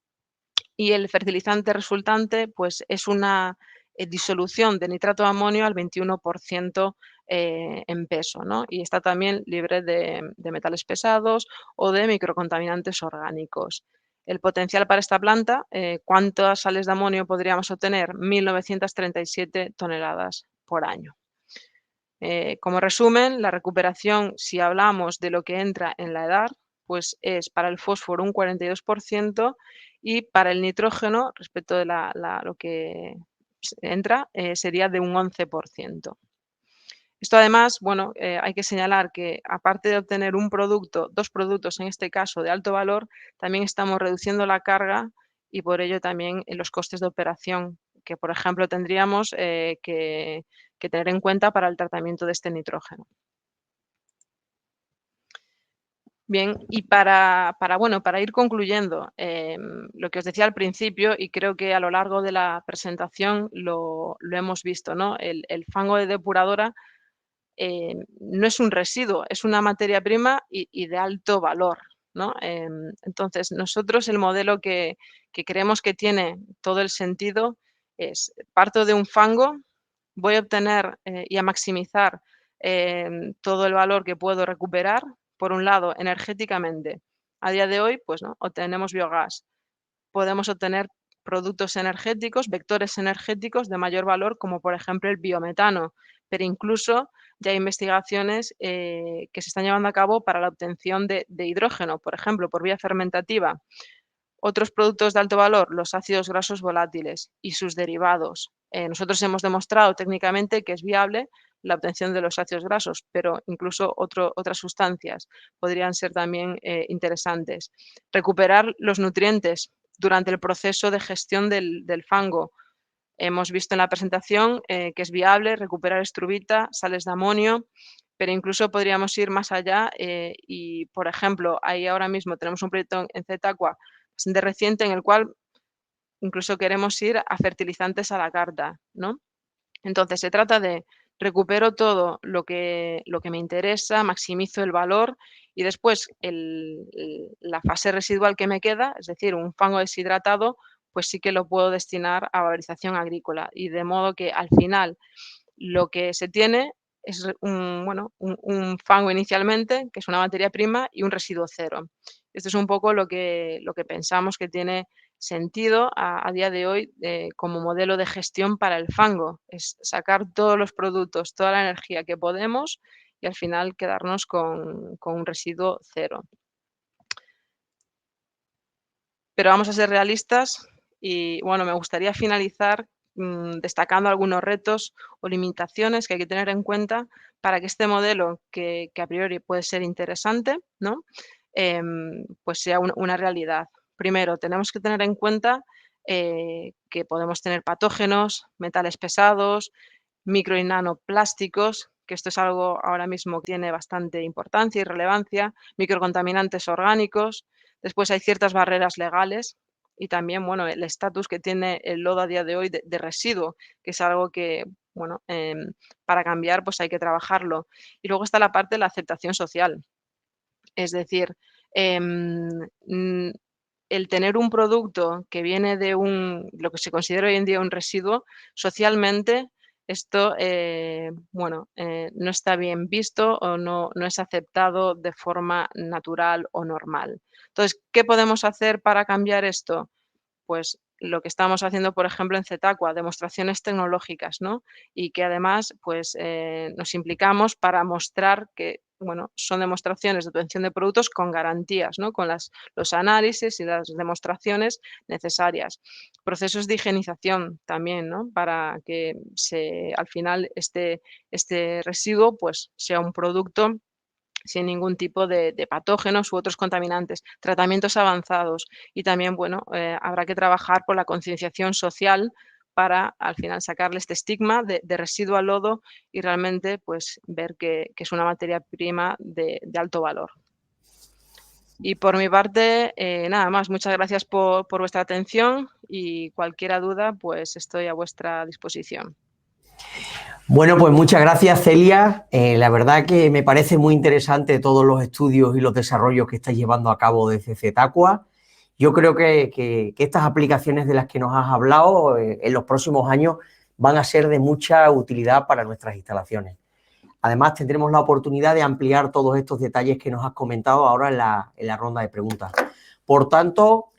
y el fertilizante resultante pues, es una disolución de nitrato de amonio al 21% en peso, ¿no? Y está también libre de metales pesados o de microcontaminantes orgánicos. El potencial para esta planta, ¿cuántas sales de amonio podríamos obtener? 1.937 toneladas por año. Como resumen, la recuperación, si hablamos de lo que entra en la EDAR, pues es para el fósforo un 42% y para el nitrógeno, respecto de lo que entra, sería de un 11%. Esto además, bueno, hay que señalar que aparte de obtener un producto, dos productos en este caso de alto valor, también estamos reduciendo la carga y por ello también los costes de operación que, por ejemplo, tendríamos que tener en cuenta para el tratamiento de este nitrógeno. Bien, y bueno, para ir concluyendo, lo que os decía al principio, y creo que a lo largo de la presentación lo hemos visto, ¿no? El fango de depuradora no es un residuo, es una materia prima y de alto valor, ¿no? Entonces, nosotros el modelo que creemos que tiene todo el sentido es, parto de un fango, voy a obtener y a maximizar todo el valor que puedo recuperar, por un lado, energéticamente. A día de hoy, pues, ¿no? Obtenemos biogás, podemos obtener productos energéticos, vectores energéticos de mayor valor, como por ejemplo el biometano, pero incluso ya hay investigaciones que se están llevando a cabo para la obtención de hidrógeno, por ejemplo, por vía fermentativa. Otros productos de alto valor, los ácidos grasos volátiles y sus derivados. Nosotros hemos demostrado técnicamente que es viable la obtención de los ácidos grasos, pero incluso otras sustancias podrían ser también interesantes. Recuperar los nutrientes durante el proceso de gestión del fango. Hemos visto en la presentación que es viable recuperar estrubita, sales de amonio, pero incluso podríamos ir más allá y, por ejemplo, ahí ahora mismo tenemos un proyecto en Zetaqua bastante reciente en el cual incluso queremos ir a fertilizantes a la carta, ¿no? Entonces, se trata de recupero todo lo que me interesa, maximizo el valor y después la fase residual que me queda, es decir, un fango deshidratado, pues sí que lo puedo destinar a valorización agrícola. Y de modo que al final lo que se tiene es bueno, un fango inicialmente, que es una materia prima, y un residuo cero. Esto es un poco lo que pensamos que tiene sentido a día de hoy como modelo de gestión para el fango. Es sacar todos los productos, toda la energía que podemos y al final quedarnos con un residuo cero. Pero vamos a ser realistas y bueno, me gustaría finalizar destacando algunos retos o limitaciones que hay que tener en cuenta para que este modelo, que a priori puede ser interesante, ¿no? Pues sea una realidad. Primero, tenemos que tener en cuenta que podemos tener patógenos, metales pesados, micro y nanoplásticos que esto es algo ahora mismo que tiene bastante importancia y relevancia, microcontaminantes orgánicos. Después hay ciertas barreras legales y también, bueno, el estatus que tiene el lodo a día de hoy de residuo, que es algo que, bueno, para cambiar pues hay que trabajarlo. Y luego está la parte de la aceptación social. Es decir, el tener un producto que viene de lo que se considera hoy en día un residuo, socialmente esto, bueno, no está bien visto o no es aceptado de forma natural o normal. Entonces, ¿qué podemos hacer para cambiar esto? Pues lo que estamos haciendo, por ejemplo, en Zetaqua, demostraciones tecnológicas, ¿no? Y que además, pues, nos implicamos para mostrar que, bueno, son demostraciones de obtención de productos con garantías, ¿no? Con los análisis y las demostraciones necesarias. Procesos de higienización también, ¿no? Para que al final este residuo, pues, sea un producto sin ningún tipo de patógenos u otros contaminantes, tratamientos avanzados y también, bueno, habrá que trabajar por la concienciación social para al final sacarle este estigma de residuo al lodo y realmente pues ver que es una materia prima de alto valor. Y por mi parte, nada más, muchas gracias por vuestra atención y cualquier duda pues estoy a vuestra disposición. Bueno, pues muchas gracias, Celia. La verdad que me parece muy interesante todos los estudios y los desarrollos que estáis llevando a cabo desde Zetaqua. Yo creo que estas aplicaciones de las que nos has hablado en los próximos años van a ser de mucha utilidad para nuestras instalaciones. Además, tendremos la oportunidad de ampliar todos estos detalles que nos has comentado ahora en la ronda de preguntas. Por tanto,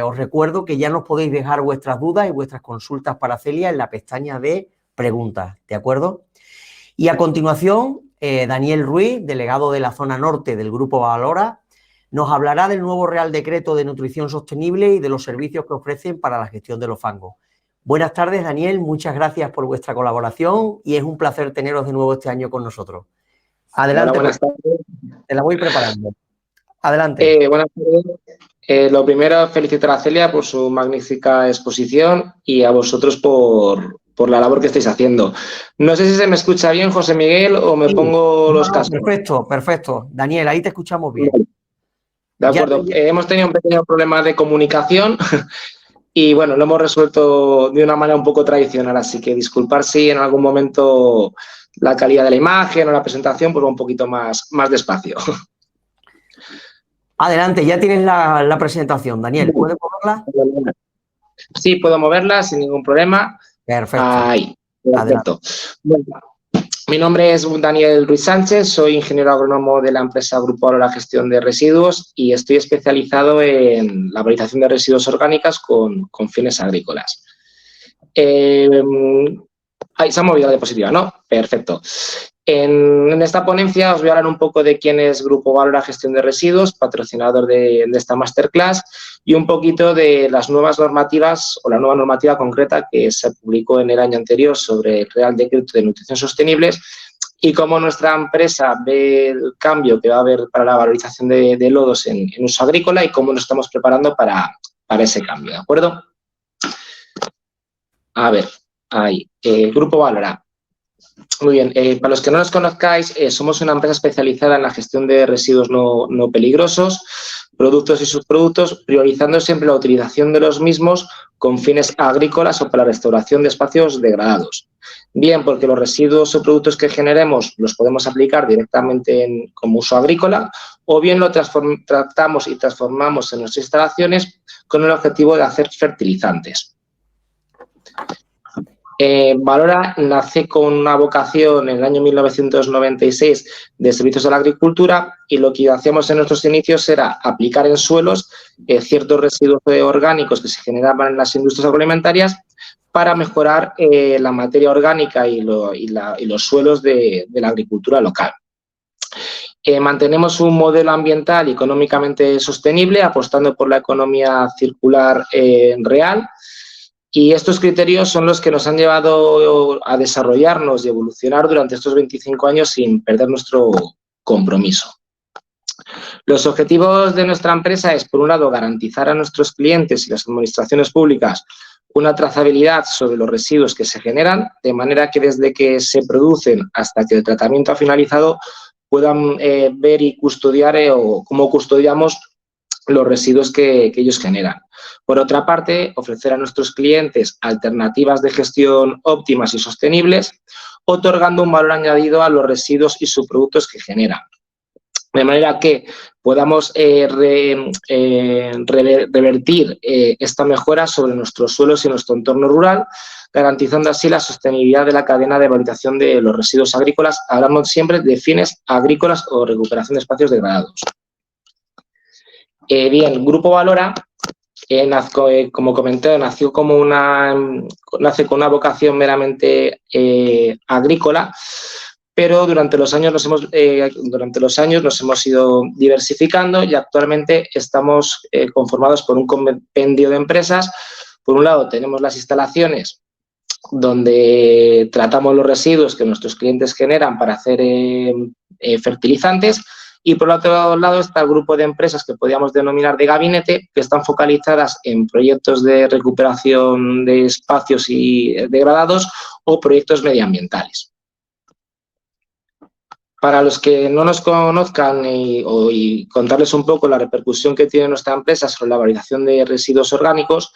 os recuerdo que ya nos podéis dejar vuestras dudas y vuestras consultas para Celia en la pestaña de preguntas, ¿de acuerdo? Y a continuación, Daniel Ruiz, delegado de la zona norte del Grupo Valora, nos hablará del nuevo Real Decreto de Nutrición Sostenible y de los servicios que ofrecen para la gestión de los fangos. Buenas tardes, Daniel, muchas gracias por vuestra colaboración y es un placer teneros de nuevo este año con nosotros. Adelante. Hola, buenas tardes. Te la voy preparando. Adelante. Buenas tardes. Lo primero, felicitar a Celia por su magnífica exposición y a vosotros por la labor que estáis haciendo. No sé si se me escucha bien, José Miguel, o me pongo los cascos. Perfecto, perfecto. Daniel, ahí te escuchamos bien. De acuerdo. Hemos tenido un pequeño problema de comunicación y, bueno, lo hemos resuelto de una manera un poco tradicional, así que disculpar si en algún momento la calidad de la imagen o la presentación pues va un poquito más despacio. Adelante, ya tienes la presentación, Daniel. ¿Puedes moverla? Sí, puedo moverla sin ningún problema. Perfecto. Ahí, perfecto. Bueno, mi nombre es Daniel Ruiz Sánchez, soy ingeniero agrónomo de la empresa Grupo Valora Gestión de Residuos y estoy especializado en la valorización de residuos orgánicos con fines agrícolas. Ahí se ha movido la diapositiva, ¿no? Perfecto. En esta ponencia os voy a hablar un poco de quién es Grupo Valora Gestión de Residuos, patrocinador de esta masterclass, y un poquito de las nuevas normativas o la nueva normativa concreta que se publicó en el año anterior sobre el Real Decreto de Nutrición Sostenible y cómo nuestra empresa ve el cambio que va a haber para la valorización de lodos en uso agrícola y cómo nos estamos preparando para ese cambio, ¿de acuerdo? A ver, ahí, Grupo Valora. Muy bien, para los que no nos conozcáis, somos una empresa especializada en la gestión de residuos no peligrosos, productos y subproductos, priorizando siempre la utilización de los mismos con fines agrícolas o para la restauración de espacios degradados. Bien, porque los residuos o productos que generemos los podemos aplicar directamente como uso agrícola o bien lo tratamos y transformamos en nuestras instalaciones con el objetivo de hacer fertilizantes. Valora nace con una vocación en el año 1996 de servicios a la agricultura y lo que hacíamos en nuestros inicios era aplicar en suelos ciertos residuos orgánicos que se generaban en las industrias agroalimentarias para mejorar la materia orgánica y los suelos de la agricultura local. Mantenemos un modelo ambiental y económicamente sostenible apostando por la economía circular real. Y estos criterios son los que nos han llevado a desarrollarnos y evolucionar durante estos 25 años sin perder nuestro compromiso. Los objetivos de nuestra empresa es, por un lado, garantizar a nuestros clientes y las administraciones públicas una trazabilidad sobre los residuos que se generan, de manera que desde que se producen hasta que el tratamiento ha finalizado puedan ver y custodiar o cómo custodiamos los residuos que ellos generan. Por otra parte, ofrecer a nuestros clientes alternativas de gestión óptimas y sostenibles, otorgando un valor añadido a los residuos y subproductos que generan. De manera que podamos revertir esta mejora sobre nuestros suelos y nuestro entorno rural, garantizando así la sostenibilidad de la cadena de valorización de los residuos agrícolas. Hablamos siempre de fines agrícolas o recuperación de espacios degradados. Bien, Grupo Valora, como comenté, nace con una vocación meramente agrícola, pero durante los años nos hemos ido diversificando y actualmente estamos conformados por un compendio de empresas. Por un lado, tenemos las instalaciones donde tratamos los residuos que nuestros clientes generan para hacer fertilizantes, y por otro lado está el grupo de empresas que podríamos denominar de gabinete, que están focalizadas en proyectos de recuperación de espacios y degradados o proyectos medioambientales. Para los que no nos conozcan y contarles un poco la repercusión que tiene nuestra empresa sobre la valorización de residuos orgánicos,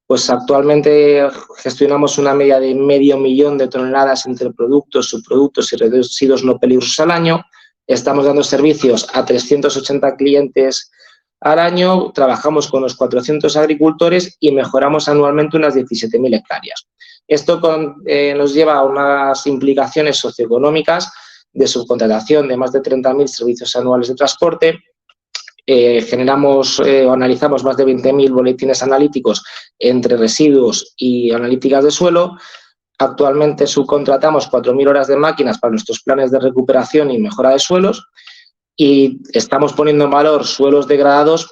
pues actualmente gestionamos una media de 500.000 de toneladas entre productos, subproductos y residuos no peligrosos al año. Estamos dando servicios a 380 clientes al año, trabajamos con los 400 agricultores y mejoramos anualmente unas 17.000 hectáreas. Esto nos lleva a unas implicaciones socioeconómicas de subcontratación de más de 30.000 servicios anuales de transporte. Generamos o analizamos más de 20.000 boletines analíticos entre residuos y analíticas de suelo. Actualmente subcontratamos 4.000 horas de máquinas para nuestros planes de recuperación y mejora de suelos, y estamos poniendo en valor suelos degradados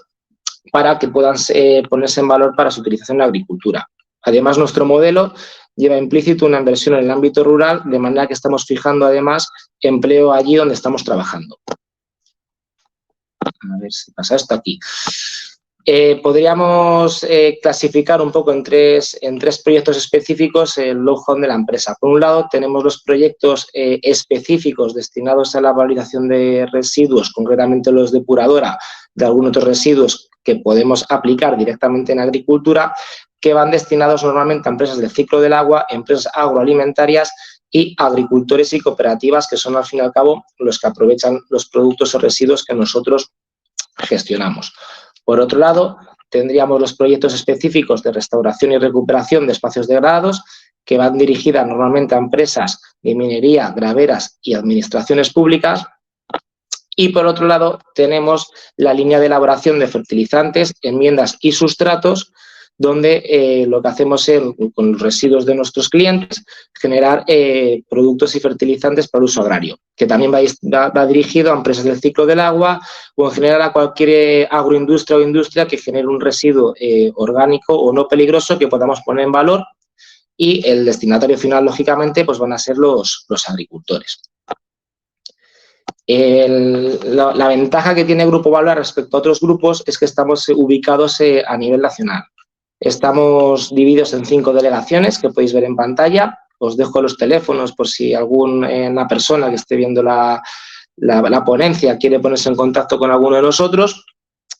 para que puedan ponerse en valor para su utilización en la agricultura. Además, nuestro modelo lleva implícito una inversión en el ámbito rural, de manera que estamos fijando además empleo allí donde estamos trabajando. A ver si pasa esto aquí. Podríamos clasificar un poco en tres proyectos específicos el know-how de la empresa. Por un lado, tenemos los proyectos específicos destinados a la valorización de residuos, concretamente los depuradora de algunos otros residuos que podemos aplicar directamente en agricultura, que van destinados normalmente a empresas del ciclo del agua, empresas agroalimentarias y agricultores y cooperativas, que son al fin y al cabo los que aprovechan los productos o residuos que nosotros gestionamos. Por otro lado, tendríamos los proyectos específicos de restauración y recuperación de espacios degradados, que van dirigidas normalmente a empresas de minería, graveras y administraciones públicas. Y por otro lado, tenemos la línea de elaboración de fertilizantes, enmiendas y sustratos, donde lo que hacemos es, con los residuos de nuestros clientes, generar productos y fertilizantes para uso agrario, que también va dirigido a empresas del ciclo del agua o en general a cualquier agroindustria o industria que genere un residuo orgánico o no peligroso que podamos poner en valor, y el destinatario final, lógicamente, pues van a ser los agricultores. La ventaja que tiene Grupo Valora respecto a otros grupos es que estamos ubicados a nivel nacional. Estamos divididos en 5 delegaciones que podéis ver en pantalla. Os dejo los teléfonos por si alguna persona que esté viendo la ponencia quiere ponerse en contacto con alguno de nosotros.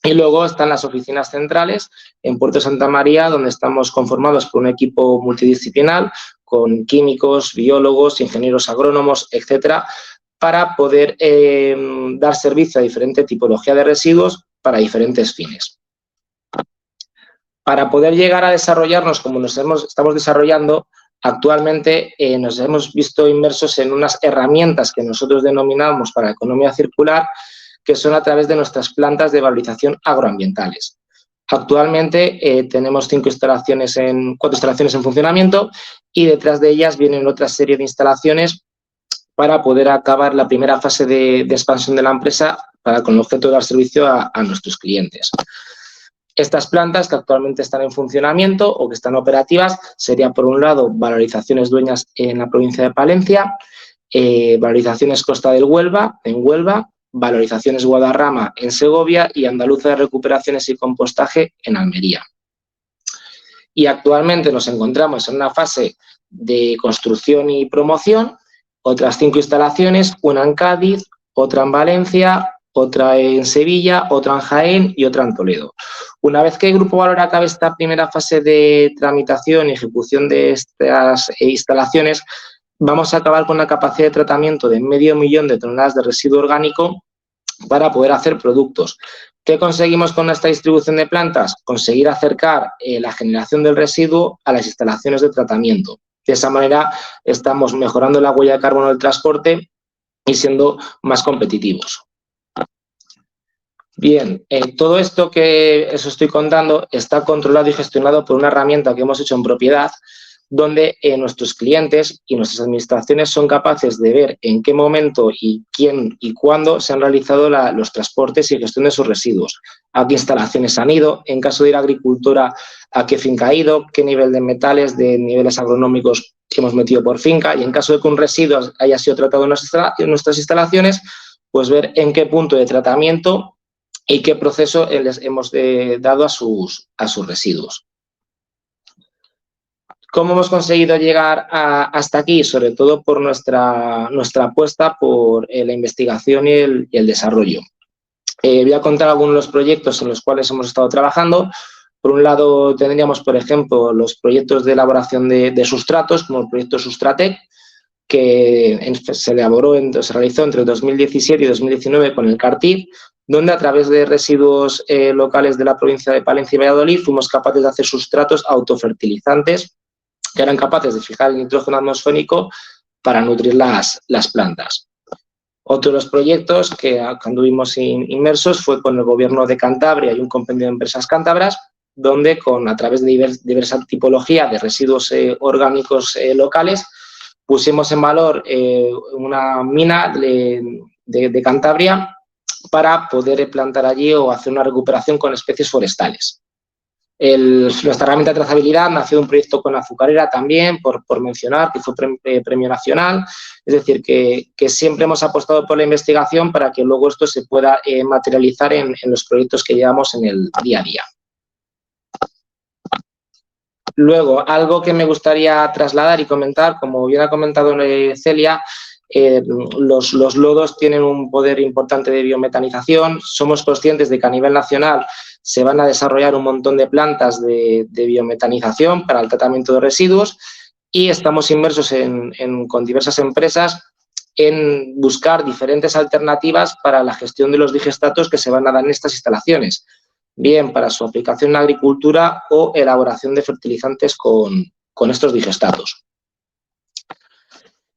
Y luego están las oficinas centrales en Puerto Santa María, donde estamos conformados por un equipo multidisciplinar con químicos, biólogos, ingenieros agrónomos, etcétera, para poder dar servicio a diferente tipología de residuos para diferentes fines. Para poder llegar a desarrollarnos como estamos desarrollando, actualmente nos hemos visto inmersos en unas herramientas que nosotros denominamos para la economía circular, que son a través de nuestras plantas de valorización agroambientales. Actualmente tenemos 4 instalaciones en funcionamiento, y detrás de ellas vienen otra serie de instalaciones para poder acabar la primera fase de expansión de la empresa con el objeto de dar servicio a nuestros clientes. Estas plantas que actualmente están en funcionamiento o que están operativas serían, por un lado, Valorizaciones Dueñas en la provincia de Palencia, Valorizaciones Costa del Huelva, en Huelva, Valorizaciones Guadarrama en Segovia y Andaluza de Recuperaciones y Compostaje en Almería. y actualmente nos encontramos en una fase de construcción y promoción, otras 5 instalaciones, una en Cádiz, otra en Valencia, otra en Sevilla, otra en Jaén y otra en Toledo. Una vez que el Grupo Valora acabe esta primera fase de tramitación y ejecución de estas instalaciones, vamos a acabar con una capacidad de tratamiento de 500.000 de toneladas de residuo orgánico para poder hacer productos. ¿Qué conseguimos con esta distribución de plantas? Conseguir acercar la generación del residuo a las instalaciones de tratamiento. De esa manera estamos mejorando la huella de carbono del transporte y siendo más competitivos. Bien, todo esto que os estoy contando está controlado y gestionado por una herramienta que hemos hecho en propiedad, donde nuestros clientes y nuestras administraciones son capaces de ver en qué momento y quién y cuándo se han realizado los transportes y gestión de sus residuos, a qué instalaciones han ido, en caso de ir a agricultura, a qué finca ha ido, qué nivel de metales, de niveles agronómicos que hemos metido por finca, y en caso de que un residuo haya sido tratado en nuestras instalaciones, pues ver en qué punto de tratamiento y qué proceso les hemos dado a sus residuos. ¿Cómo hemos conseguido llegar hasta aquí? Sobre todo por nuestra apuesta por la investigación y el desarrollo. Voy a contar algunos de los proyectos en los cuales hemos estado trabajando. Por un lado, tendríamos, por ejemplo, los proyectos de elaboración de sustratos, como el proyecto Sustratec, que se realizó entre 2017 y 2019 con el CARTIF, donde a través de residuos locales de la provincia de Palencia y Valladolid fuimos capaces de hacer sustratos autofertilizantes que eran capaces de fijar el nitrógeno atmosférico para nutrir las plantas. Otro de los proyectos que anduvimos inmersos fue con el Gobierno de Cantabria y un compendio de empresas cántabras, donde a través de diversa tipología de residuos orgánicos locales pusimos en valor una mina de Cantabria para poder plantar allí o hacer una recuperación con especies forestales. Nuestra herramienta de trazabilidad nació de un proyecto con la azucarera también, por mencionar, que fue premio nacional. Es decir, que siempre hemos apostado por la investigación para que luego esto se pueda materializar en los proyectos que llevamos en el día a día. Luego, algo que me gustaría trasladar y comentar, como bien ha comentado Celia, los lodos tienen un poder importante de biometanización. Somos conscientes de que a nivel nacional se van a desarrollar un montón de plantas de biometanización para el tratamiento de residuos y estamos inmersos con diversas empresas en buscar diferentes alternativas para la gestión de los digestatos que se van a dar en estas instalaciones, bien para su aplicación en la agricultura o elaboración de fertilizantes con estos digestatos.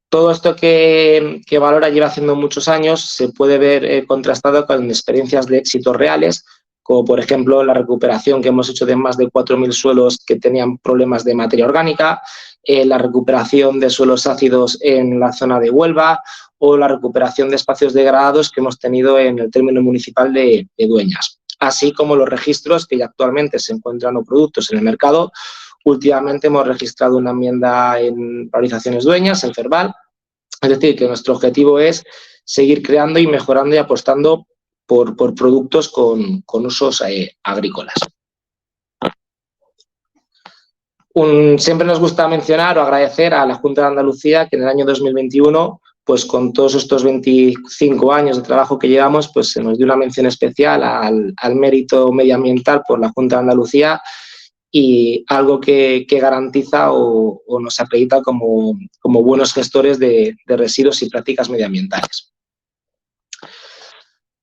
Todo esto que Valora lleva haciendo muchos años se puede ver contrastado con experiencias de éxitos reales, como por ejemplo la recuperación que hemos hecho de más de 4.000 suelos que tenían problemas de materia orgánica, la recuperación de suelos ácidos en la zona de Huelva o la recuperación de espacios degradados que hemos tenido en el término municipal de Dueñas, así como los registros que ya actualmente se encuentran o productos en el mercado. Últimamente hemos registrado una enmienda en valorizaciones Dueñas, en Ferval. Es decir, que nuestro objetivo es seguir creando y mejorando y apostando por productos con usos agrícolas. Siempre nos gusta mencionar o agradecer a la Junta de Andalucía que en el año 2021, pues con todos estos 25 años de trabajo que llevamos, pues se nos dio una mención especial al mérito medioambiental por la Junta de Andalucía, y algo que garantiza o nos acredita como buenos gestores de residuos y prácticas medioambientales.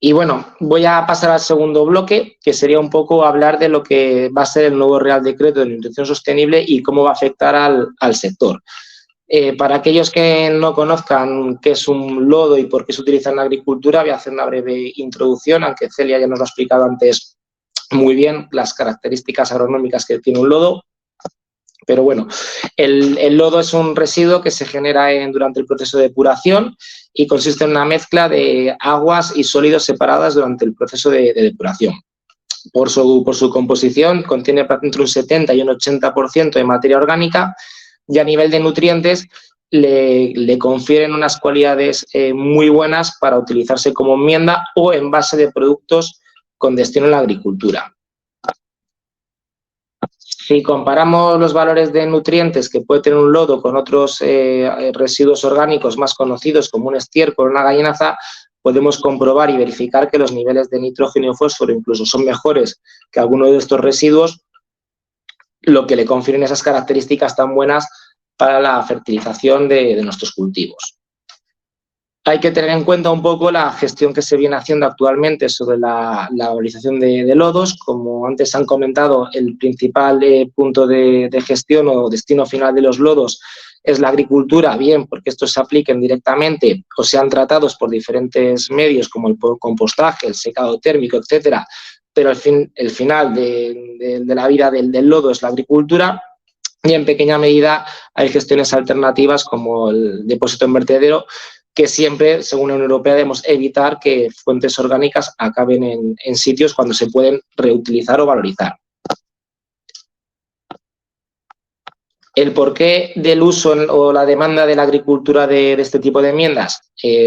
Y bueno, voy a pasar al segundo bloque, que sería un poco hablar de lo que va a ser el nuevo Real Decreto de Nutrición Sostenible y cómo va a afectar al sector. Para aquellos que no conozcan qué es un lodo y por qué se utiliza en la agricultura, voy a hacer una breve introducción, aunque Celia ya nos lo ha explicado antes muy bien las características agronómicas que tiene un lodo. Pero bueno, el lodo es un residuo que se genera durante el proceso de depuración y consiste en una mezcla de aguas y sólidos separadas durante el proceso de depuración. Por su composición contiene entre un 70 y un 80% de materia orgánica y a nivel de nutrientes le confieren unas cualidades muy buenas para utilizarse como enmienda o en base de productos con destino a la agricultura. Si comparamos los valores de nutrientes que puede tener un lodo con otros residuos orgánicos más conocidos como un estiércol o una gallinaza, podemos comprobar y verificar que los niveles de nitrógeno y fósforo incluso son mejores que algunos de estos residuos, lo que le confieren esas características tan buenas para la fertilización de nuestros cultivos. Hay que tener en cuenta un poco la gestión que se viene haciendo actualmente sobre la valorización de lodos. Como antes han comentado, el principal punto de gestión o destino final de los lodos es la agricultura, bien porque estos se apliquen directamente o sean tratados por diferentes medios como el compostaje, el secado térmico, etcétera, pero el final de la vida del lodo es la agricultura. Y en pequeña medida hay gestiones alternativas como el depósito en vertedero, que siempre, según la Unión Europea, debemos evitar que fuentes orgánicas acaben en sitios cuando se pueden reutilizar o valorizar. El porqué del uso o la demanda de la agricultura de este tipo de enmiendas,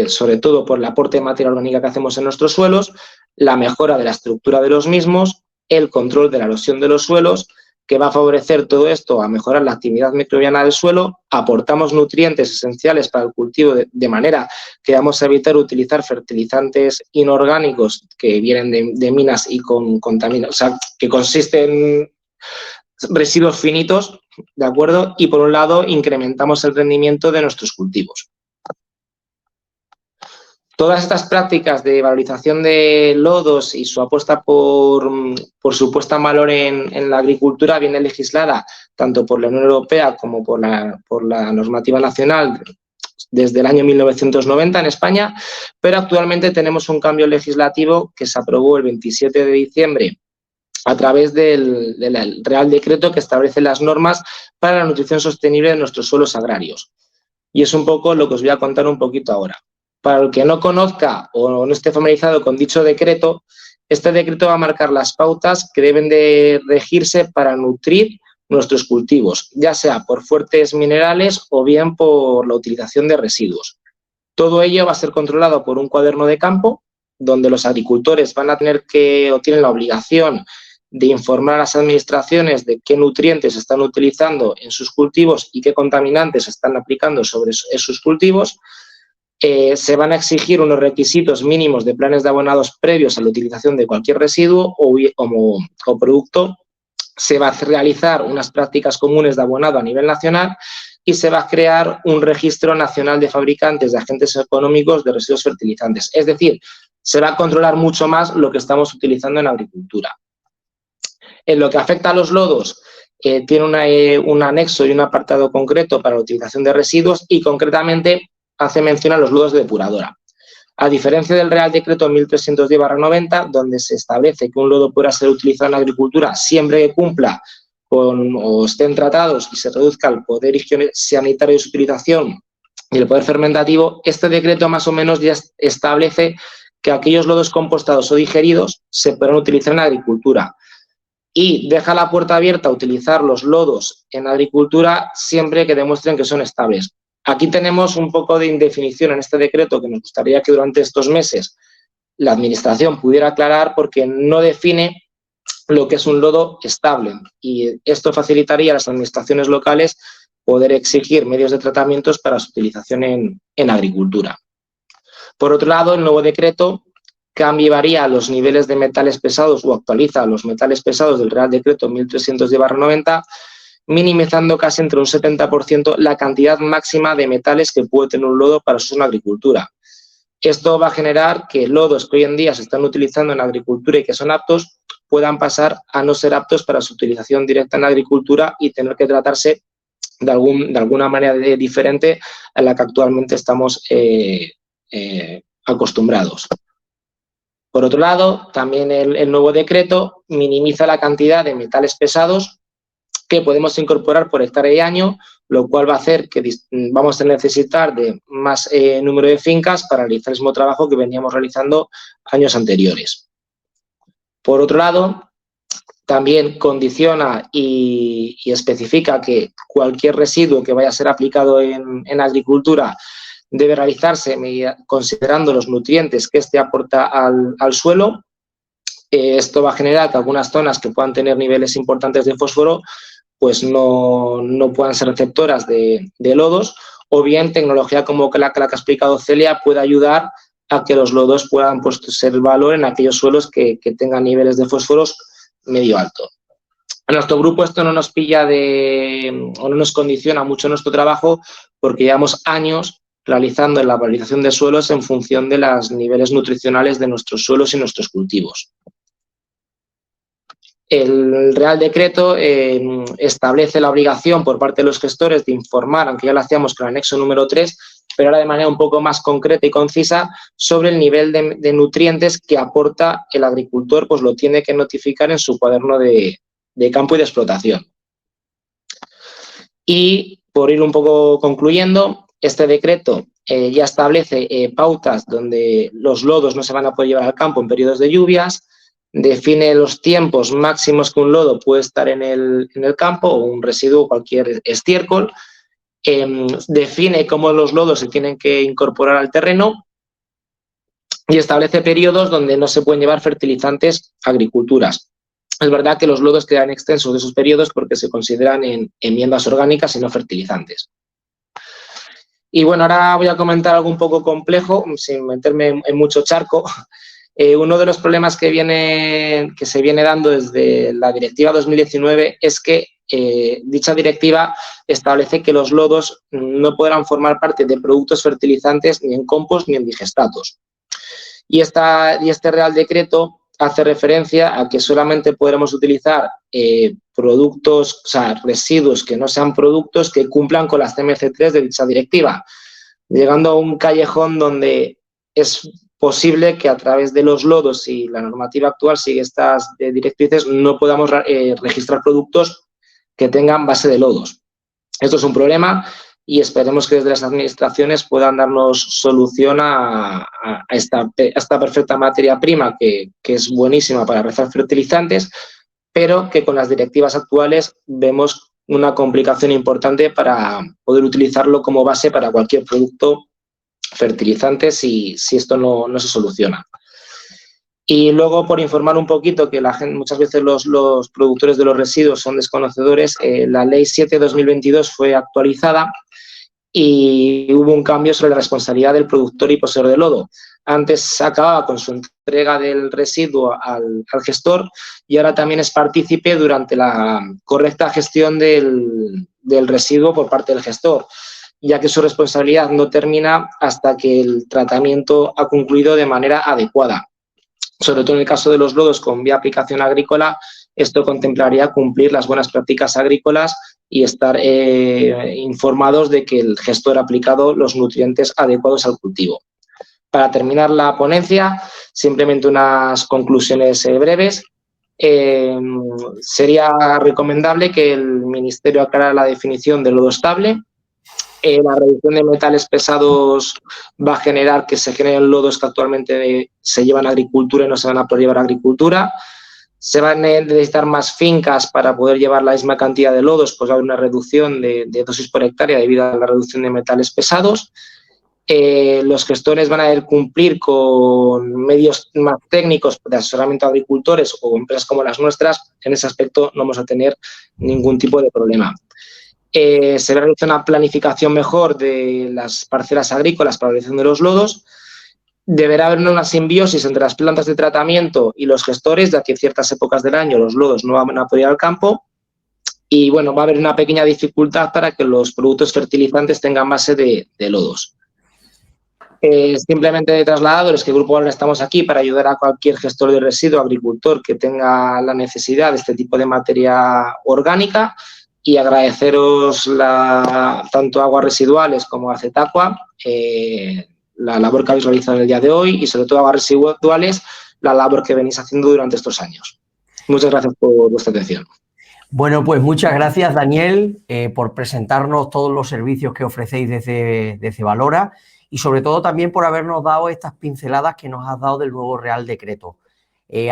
sobre todo por el aporte de materia orgánica que hacemos en nuestros suelos, la mejora de la estructura de los mismos, el control de la erosión de los suelos, que va a favorecer todo esto a mejorar la actividad microbiana del suelo, aportamos nutrientes esenciales para el cultivo de manera que vamos a evitar utilizar fertilizantes inorgánicos que vienen de minas y o sea, que consisten en residuos finitos, ¿de acuerdo? Y por un lado incrementamos el rendimiento de nuestros cultivos. Todas estas prácticas de valorización de lodos y su apuesta por su puesta en valor en la agricultura viene legislada tanto por la Unión Europea como por la normativa nacional desde el año 1990 en España, pero actualmente tenemos un cambio legislativo que se aprobó el 27 de diciembre a través del Real Decreto que establece las normas para la nutrición sostenible de nuestros suelos agrarios. Y es un poco lo que os voy a contar un poquito ahora. Para el que no conozca o no esté familiarizado con dicho decreto, este decreto va a marcar las pautas que deben de regirse para nutrir nuestros cultivos, ya sea por fuentes minerales o bien por la utilización de residuos. Todo ello va a ser controlado por un cuaderno de campo, donde los agricultores van a tener o tienen la obligación de informar a las administraciones de qué nutrientes están utilizando en sus cultivos y qué contaminantes están aplicando sobre esos cultivos. Se van a exigir unos requisitos mínimos de planes de abonados previos a la utilización de cualquier residuo o producto. Se va a realizar unas prácticas comunes de abonado a nivel nacional y se va a crear un registro nacional de fabricantes de agentes económicos de residuos fertilizantes. Es decir, se va a controlar mucho más lo que estamos utilizando en agricultura. En lo que afecta a los lodos, tiene un anexo y un apartado concreto para la utilización de residuos y concretamente hace mención a los lodos de depuradora. A diferencia del Real Decreto 1310/90, donde se establece que un lodo podrá ser utilizado en la agricultura siempre que cumpla o estén tratados y se reduzca el poder sanitario de su utilización y el poder fermentativo, este decreto más o menos ya establece que aquellos lodos compostados o digeridos se podrán utilizar en la agricultura y deja la puerta abierta a utilizar los lodos en agricultura siempre que demuestren que son estables. Aquí tenemos un poco de indefinición en este decreto que nos gustaría que durante estos meses la Administración pudiera aclarar porque no define lo que es un lodo estable y esto facilitaría a las administraciones locales poder exigir medios de tratamientos para su utilización en agricultura. Por otro lado, el nuevo decreto cambiaría los niveles de metales pesados o actualiza los metales pesados del Real Decreto 1310/90, minimizando casi entre un 70% la cantidad máxima de metales que puede tener un lodo para su uso en agricultura. Esto va a generar que lodos que hoy en día se están utilizando en agricultura y que son aptos puedan pasar a no ser aptos para su utilización directa en agricultura y tener que tratarse de alguna manera diferente a la que actualmente estamos acostumbrados. Por otro lado, también el nuevo decreto minimiza la cantidad de metales pesados que podemos incorporar por hectárea y año, lo cual va a hacer que vamos a necesitar de más número de fincas para realizar el mismo trabajo que veníamos realizando años anteriores. Por otro lado, también condiciona y especifica que cualquier residuo que vaya a ser aplicado en agricultura debe realizarse considerando los nutrientes que éste aporta al suelo. Esto va a generar que algunas zonas que puedan tener niveles importantes de fósforo pues no puedan ser receptoras de lodos, o bien tecnología como la que ha explicado Celia puede ayudar a que los lodos puedan pues, ser valor en aquellos suelos que tengan niveles de fósforos medio alto. En nuestro grupo esto no nos pilla o no nos condiciona mucho nuestro trabajo porque llevamos años realizando la valorización de suelos en función de los niveles nutricionales de nuestros suelos y nuestros cultivos. El Real Decreto establece la obligación por parte de los gestores de informar, aunque ya lo hacíamos con el anexo número 3, pero ahora de manera un poco más concreta y concisa, sobre el nivel de nutrientes que aporta el agricultor, pues lo tiene que notificar en su cuaderno de campo y de explotación. Y por ir un poco concluyendo, este decreto ya establece pautas donde los lodos no se van a poder llevar al campo en periodos de lluvias, define los tiempos máximos que un lodo puede estar en el campo o un residuo, cualquier estiércol, define cómo los lodos se tienen que incorporar al terreno y establece periodos donde no se pueden llevar fertilizantes a agriculturas. Es verdad que los lodos quedan extensos de esos periodos porque se consideran en enmiendas orgánicas y no fertilizantes. Y bueno, ahora voy a comentar algo un poco complejo, sin meterme en mucho charco. Uno de los problemas que se viene dando desde la Directiva 2019 es que dicha directiva establece que los lodos no podrán formar parte de productos fertilizantes ni en compost ni en digestatos. Y este Real Decreto hace referencia a que solamente podremos utilizar productos, o sea, residuos que no sean productos que cumplan con las CMC3 de dicha directiva, llegando a un callejón donde es posible que a través de los lodos, si la normativa actual sigue estas directrices, no podamos registrar productos que tengan base de lodos. Esto es un problema y esperemos que desde las administraciones puedan darnos solución a esta perfecta materia prima que es buenísima para realizar fertilizantes, pero que con las directivas actuales vemos una complicación importante para poder utilizarlo como base para cualquier producto fertilizante si esto no se soluciona. Y luego, por informar un poquito, que la gente, muchas veces los productores de los residuos son desconocedores, la Ley 7/2022 fue actualizada y hubo un cambio sobre la responsabilidad del productor y poseedor de lodo. Antes se acababa con su entrega del residuo al gestor y ahora también es partícipe durante la correcta gestión del residuo por parte del gestor, ya que su responsabilidad no termina hasta que el tratamiento ha concluido de manera adecuada. Sobre todo en el caso de los lodos con vía aplicación agrícola, esto contemplaría cumplir las buenas prácticas agrícolas y estar informados de que el gestor ha aplicado los nutrientes adecuados al cultivo. Para terminar la ponencia, simplemente unas conclusiones breves. Sería recomendable que el Ministerio aclarara la definición de lodo estable. La reducción de metales pesados va a generar que se generen lodos que actualmente se llevan a agricultura y no se van a poder llevar a agricultura. Se van a necesitar más fincas para poder llevar la misma cantidad de lodos, pues va a haber una reducción de dosis por hectárea debido a la reducción de metales pesados. Los gestores van a deber cumplir con medios más técnicos de asesoramiento a agricultores o empresas como las nuestras. En ese aspecto no vamos a tener ningún tipo de problema. Se va a realizar una planificación mejor de las parcelas agrícolas para la realización de los lodos. Deberá haber una simbiosis entre las plantas de tratamiento y los gestores, ya que en ciertas épocas del año los lodos no van a poder ir al campo. Y bueno, va a haber una pequeña dificultad para que los productos fertilizantes tengan base de lodos. Simplemente de trasladadores, que el Grupo Valora estamos aquí para ayudar a cualquier gestor de residuo, agricultor que tenga la necesidad de este tipo de materia orgánica, y agradeceros tanto Aguas Residuales como a Cetaqua la labor que habéis realizado en el día de hoy y sobre todo Aguas Residuales la labor que venís haciendo durante estos años. Muchas gracias por vuestra atención. Bueno, pues muchas gracias, Daniel, por presentarnos todos los servicios que ofrecéis desde Valora y sobre todo también por habernos dado estas pinceladas que nos has dado del nuevo Real Decreto.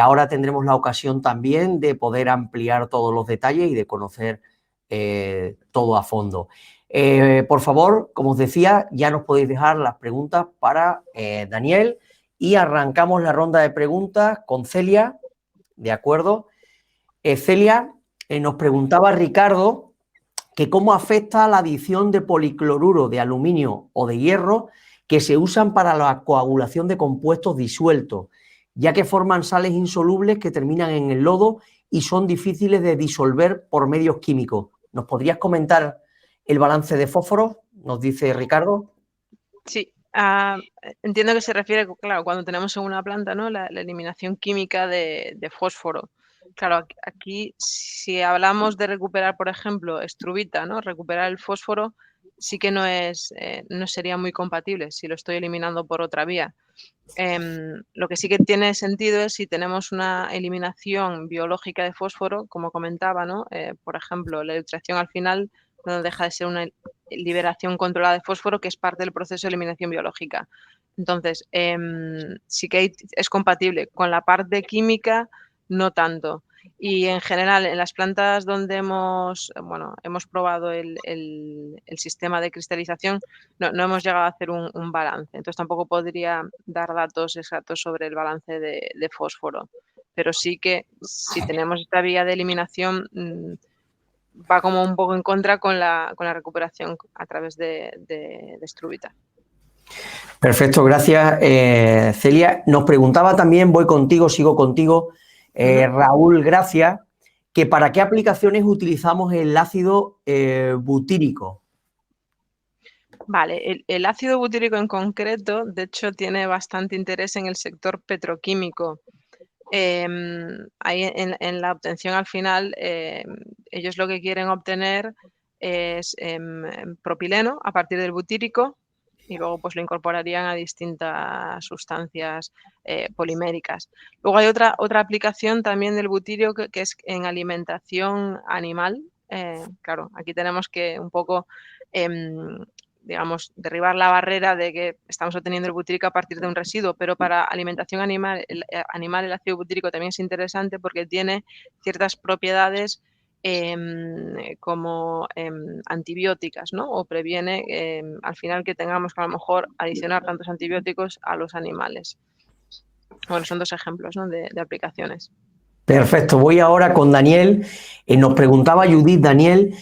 Ahora tendremos la ocasión también de poder ampliar todos los detalles y de conocer todo a fondo. Por favor, como os decía, ya nos podéis dejar las preguntas para Daniel y arrancamos la ronda de preguntas con Celia, ¿de acuerdo? Celia, nos preguntaba Ricardo que cómo afecta la adición de policloruro de aluminio o de hierro que se usan para la coagulación de compuestos disueltos, ya que forman sales insolubles que terminan en el lodo y son difíciles de disolver por medios químicos. ¿Nos podrías comentar el balance de fósforo? Nos dice Ricardo. Sí, entiendo que se refiere, claro, cuando tenemos en una planta, ¿no? La eliminación química de fósforo. Claro, aquí si hablamos de recuperar, por ejemplo, estrubita, ¿no? Recuperar el fósforo sí que no sería muy compatible si lo estoy eliminando por otra vía. Lo que sí que tiene sentido es si tenemos una eliminación biológica de fósforo, como comentaba, ¿no? Por ejemplo, la extracción al final no deja de ser una liberación controlada de fósforo, que es parte del proceso de eliminación biológica. Entonces, sí que es compatible. Con la parte química, no tanto. Y en general, en las plantas donde hemos probado el sistema de cristalización, no hemos llegado a hacer un balance. Entonces, tampoco podría dar datos exactos sobre el balance de fósforo. Pero sí que si tenemos esta vía de eliminación, va como un poco en contra con la recuperación a través de estrubita. Perfecto, gracias, Celia. Nos preguntaba también, sigo contigo, Raúl Gracia, que para qué aplicaciones utilizamos el ácido butírico. Vale, el ácido butírico en concreto, de hecho, tiene bastante interés en el sector petroquímico. Ahí en la obtención al final, ellos lo que quieren obtener es propileno a partir del butírico y luego pues lo incorporarían a distintas sustancias poliméricas. Luego hay otra aplicación también del butírico que es en alimentación animal. Claro, aquí tenemos que un poco digamos, derribar la barrera de que estamos obteniendo el butírico a partir de un residuo, pero para alimentación animal, el ácido butírico también es interesante porque tiene ciertas propiedades como antibióticas, ¿no? O previene al final que tengamos que a lo mejor adicionar tantos antibióticos a los animales. Bueno, son dos ejemplos, ¿no? de aplicaciones. Perfecto, voy ahora con Daniel. Nos preguntaba Judith Daniel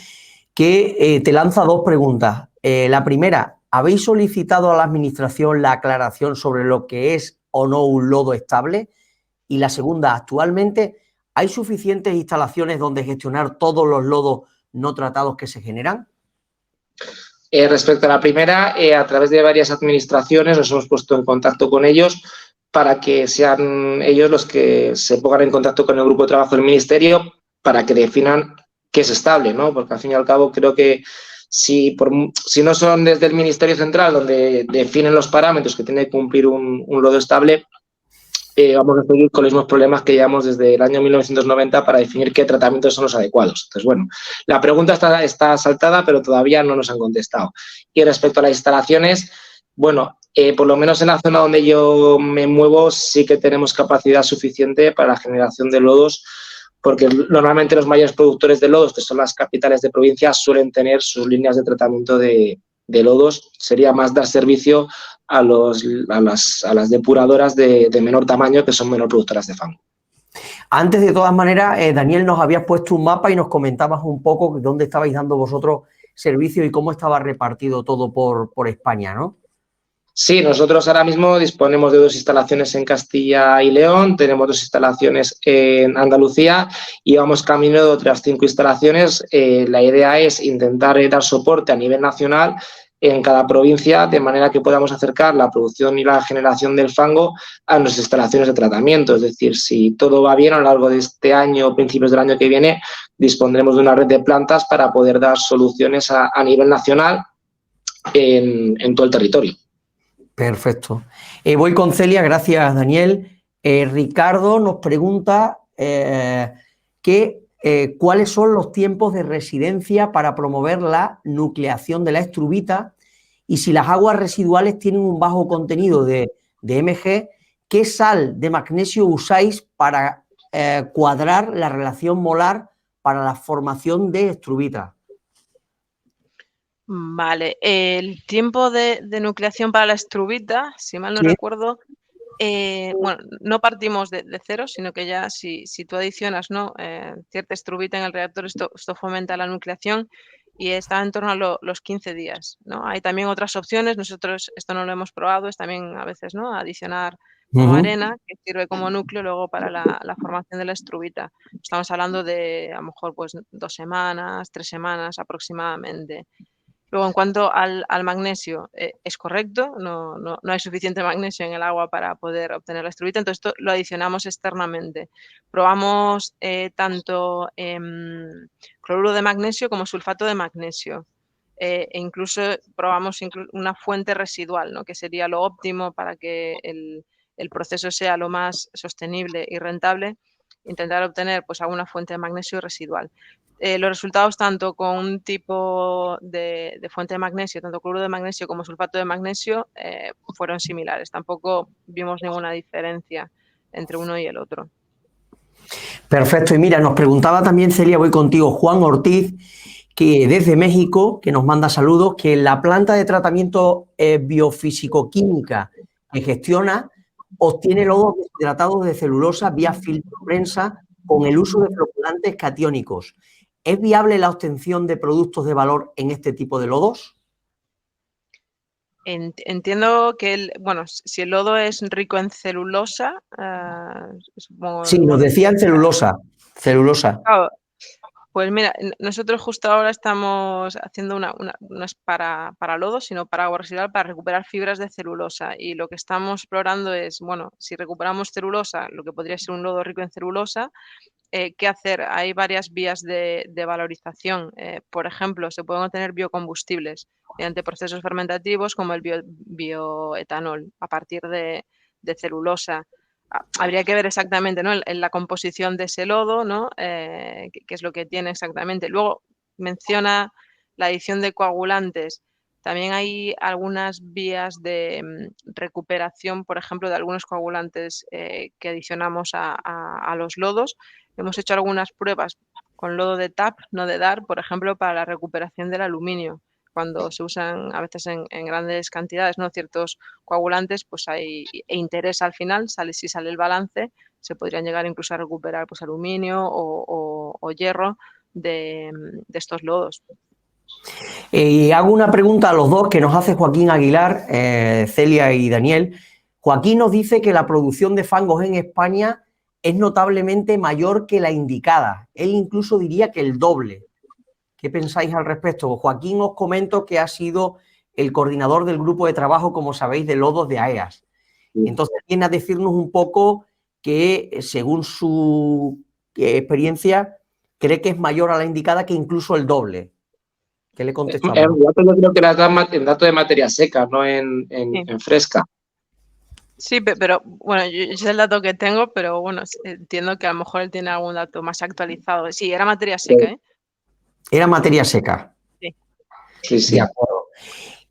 que te lanza dos preguntas. La primera, ¿habéis solicitado a la administración la aclaración sobre lo que es o no un lodo estable? Y la segunda, actualmente, ¿hay suficientes instalaciones donde gestionar todos los lodos no tratados que se generan? Respecto a la primera, a través de varias administraciones nos hemos puesto en contacto con ellos para que sean ellos los que se pongan en contacto con el grupo de trabajo del Ministerio para que definan qué es estable, ¿no? Porque al fin y al cabo creo que si no son desde el Ministerio Central donde definen los parámetros que tiene que cumplir un lodo estable, vamos a seguir con los mismos problemas que llevamos desde el año 1990 para definir qué tratamientos son los adecuados. Entonces, bueno, la pregunta está saltada, pero todavía no nos han contestado. Y respecto a las instalaciones, bueno, por lo menos en la zona donde yo me muevo sí que tenemos capacidad suficiente para la generación de lodos, porque normalmente los mayores productores de lodos, que son las capitales de provincia, suelen tener sus líneas de tratamiento de lodos. Sería más dar servicio a las depuradoras de menor tamaño, que son menor productoras de fango. Antes, de todas maneras, Daniel, nos habías puesto un mapa y nos comentabas un poco dónde estabais dando vosotros servicio y cómo estaba repartido todo por España, ¿no? Sí, nosotros ahora mismo disponemos de 2 instalaciones en Castilla y León, tenemos 2 instalaciones en Andalucía y vamos camino de otras 5 instalaciones. La idea es intentar dar soporte a nivel nacional en cada provincia, de manera que podamos acercar la producción y la generación del fango a nuestras instalaciones de tratamiento. Es decir, si todo va bien a lo largo de este año o principios del año que viene, dispondremos de una red de plantas para poder dar soluciones a nivel nacional en todo el territorio. Perfecto. Voy con Celia, gracias, Daniel. Ricardo nos pregunta cuáles son los tiempos de residencia para promover la nucleación de la estrubita y si las aguas residuales tienen un bajo contenido de Mg, ¿qué sal de magnesio usáis para cuadrar la relación molar para la formación de estrubita? Vale, el tiempo de nucleación para la estrubita, si mal no recuerdo, Bueno, no partimos de cero, sino que ya si tú adicionas, ¿no? Cierta estrubita en el reactor, esto fomenta la nucleación y está en torno a los 15 días, ¿no? Hay también otras opciones, nosotros esto no lo hemos probado, es también a veces, ¿no? Adicionar como arena, que sirve como núcleo luego para la formación de la estrubita. Estamos hablando de, a lo mejor, pues 2 semanas, 3 semanas aproximadamente. Luego, en cuanto al magnesio, es correcto, no hay suficiente magnesio en el agua para poder obtener la estrubita, entonces esto lo adicionamos externamente. Probamos tanto cloruro de magnesio como sulfato de magnesio. E incluso probamos una fuente residual, ¿no? Que sería lo óptimo para que el proceso sea lo más sostenible y rentable, intentar obtener pues alguna fuente de magnesio residual. Los resultados tanto con un tipo de fuente de magnesio, tanto cloruro de magnesio como sulfato de magnesio, fueron similares. Tampoco vimos ninguna diferencia entre uno y el otro. Perfecto. Y mira, nos preguntaba también, Celia, voy contigo, Juan Ortiz, que desde México, que nos manda saludos, que la planta de tratamiento biofísico-química que gestiona obtiene lodos deshidratados de celulosa vía filtro prensa con el uso de floculantes catiónicos. ¿Es viable la obtención de productos de valor en este tipo de lodos? Entiendo que bueno, si el lodo es rico en celulosa, supongo, Sí, nos decían celulosa. Claro, pues mira, nosotros justo ahora estamos haciendo no es para lodo, sino para agua residual, para recuperar fibras de celulosa. Y lo que estamos explorando es, bueno, si recuperamos celulosa, lo que podría ser un lodo rico en celulosa, ¿qué hacer? Hay varias vías de valorización. Por ejemplo, se pueden obtener biocombustibles mediante procesos fermentativos como el bioetanol a partir de celulosa. Habría que ver exactamente, ¿no? en la composición de ese lodo, ¿no? Qué es lo que tiene exactamente. Luego menciona la adición de coagulantes. También hay algunas vías de recuperación, por ejemplo, de algunos coagulantes que adicionamos a los lodos. Hemos hecho algunas pruebas con lodo de TAP, no de DAR, por ejemplo, para la recuperación del aluminio. Cuando se usan a veces en grandes cantidades, ¿no? Ciertos coagulantes, pues hay interés al final, si sale el balance, se podrían llegar incluso a recuperar pues, aluminio o hierro de estos lodos. Y hago una pregunta a los dos que nos hace Joaquín Aguilar, Celia y Daniel. Joaquín nos dice que la producción de fangos en España es notablemente mayor que la indicada. Él incluso diría que el doble. ¿Qué pensáis al respecto? Joaquín, os comento que ha sido el coordinador del grupo de trabajo, como sabéis, de lodos de AEAS. Entonces viene a decirnos un poco que, según su experiencia, cree que es mayor a la indicada que incluso el doble. ¿Qué le contestamos? Yo creo que las dan en dato de materia seca, no en fresca. Sí, pero bueno, yo sé el dato que tengo, pero bueno, entiendo que a lo mejor él tiene algún dato más actualizado. Sí, era materia seca, ¿eh? Era materia seca. Sí. De acuerdo.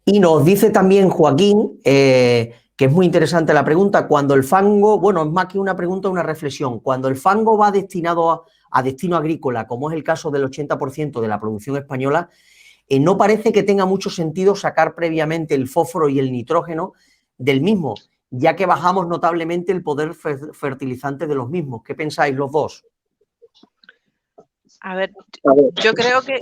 Y nos dice también Joaquín, que es muy interesante la pregunta, cuando el fango, bueno, es más que una pregunta, una reflexión, cuando el fango va destinado a destino agrícola, como es el caso del 80% de la producción española, no parece que tenga mucho sentido sacar previamente el fósforo y el nitrógeno del mismo, ya que bajamos notablemente el poder fertilizante de los mismos. ¿Qué pensáis los dos? A ver, yo creo que,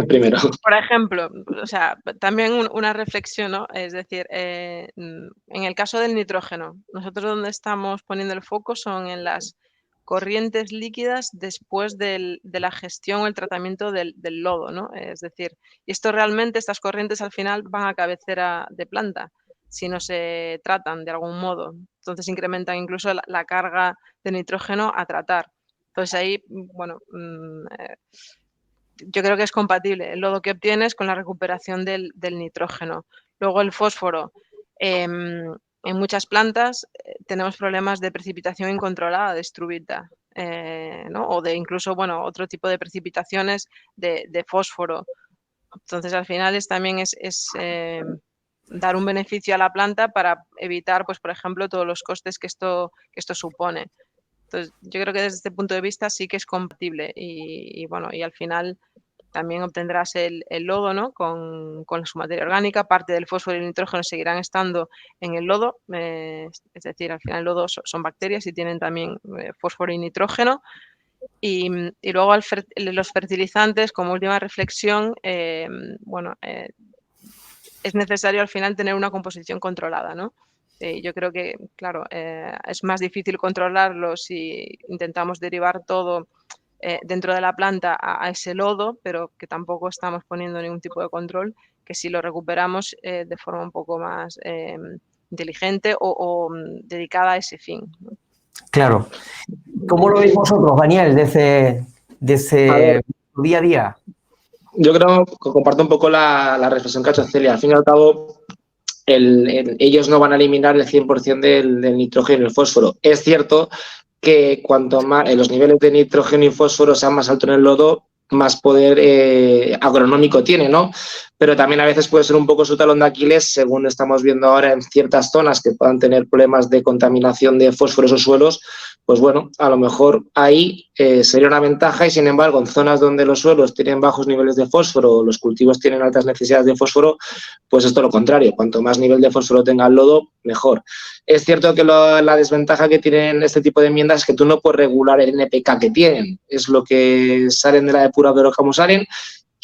primero. Por ejemplo, o sea, también una reflexión, ¿no? Es decir, en el caso del nitrógeno, nosotros donde estamos poniendo el foco son en las corrientes líquidas después de la gestión o el tratamiento del lodo, ¿no? Es decir, estas corrientes al final van a cabecera de planta si no se tratan de algún modo. Entonces incrementan incluso la carga de nitrógeno a tratar. Entonces ahí, bueno, yo creo que es compatible el lodo que obtienes con la recuperación del nitrógeno. Luego el fósforo. En muchas plantas tenemos problemas de precipitación incontrolada de estrubita, ¿no? O de incluso, bueno, otro tipo de precipitaciones de fósforo. Entonces al final también es dar un beneficio a la planta para evitar, pues por ejemplo, todos los costes que esto supone. Entonces, yo creo que desde este punto de vista sí que es compatible y bueno, y al final también obtendrás el lodo, ¿no? Con su materia orgánica, parte del fósforo y el nitrógeno seguirán estando en el lodo, es decir, al final el lodo son bacterias y tienen también fósforo y nitrógeno. Y luego los fertilizantes, como última reflexión, bueno, es necesario al final tener una composición controlada, ¿no? Yo creo que, claro, es más difícil controlarlo si intentamos derivar todo dentro de la planta a ese lodo, pero que tampoco estamos poniendo ningún tipo de control, que si lo recuperamos de forma un poco más inteligente o dedicada a ese fin, ¿no? Claro. ¿Cómo lo veis vosotros, Daniel, de ese día a día? Yo creo que comparto un poco la reflexión que ha hecho Celia. Al fin y al cabo, ellos no van a eliminar el 100% del nitrógeno y el fósforo. Es cierto que cuanto más los niveles de nitrógeno y fósforo sean más altos en el lodo, más poder agronómico tiene, ¿no? Pero también a veces puede ser un poco su talón de Aquiles, según estamos viendo ahora en ciertas zonas que puedan tener problemas de contaminación de fósforos o suelos, pues bueno, a lo mejor ahí sería una ventaja y sin embargo en zonas donde los suelos tienen bajos niveles de fósforo o los cultivos tienen altas necesidades de fósforo, pues es todo lo contrario, cuanto más nivel de fósforo tenga el lodo, mejor. Es cierto que la desventaja que tienen este tipo de enmiendas es que tú no puedes regular el NPK que tienen, es lo que salen de la depuradora como salen,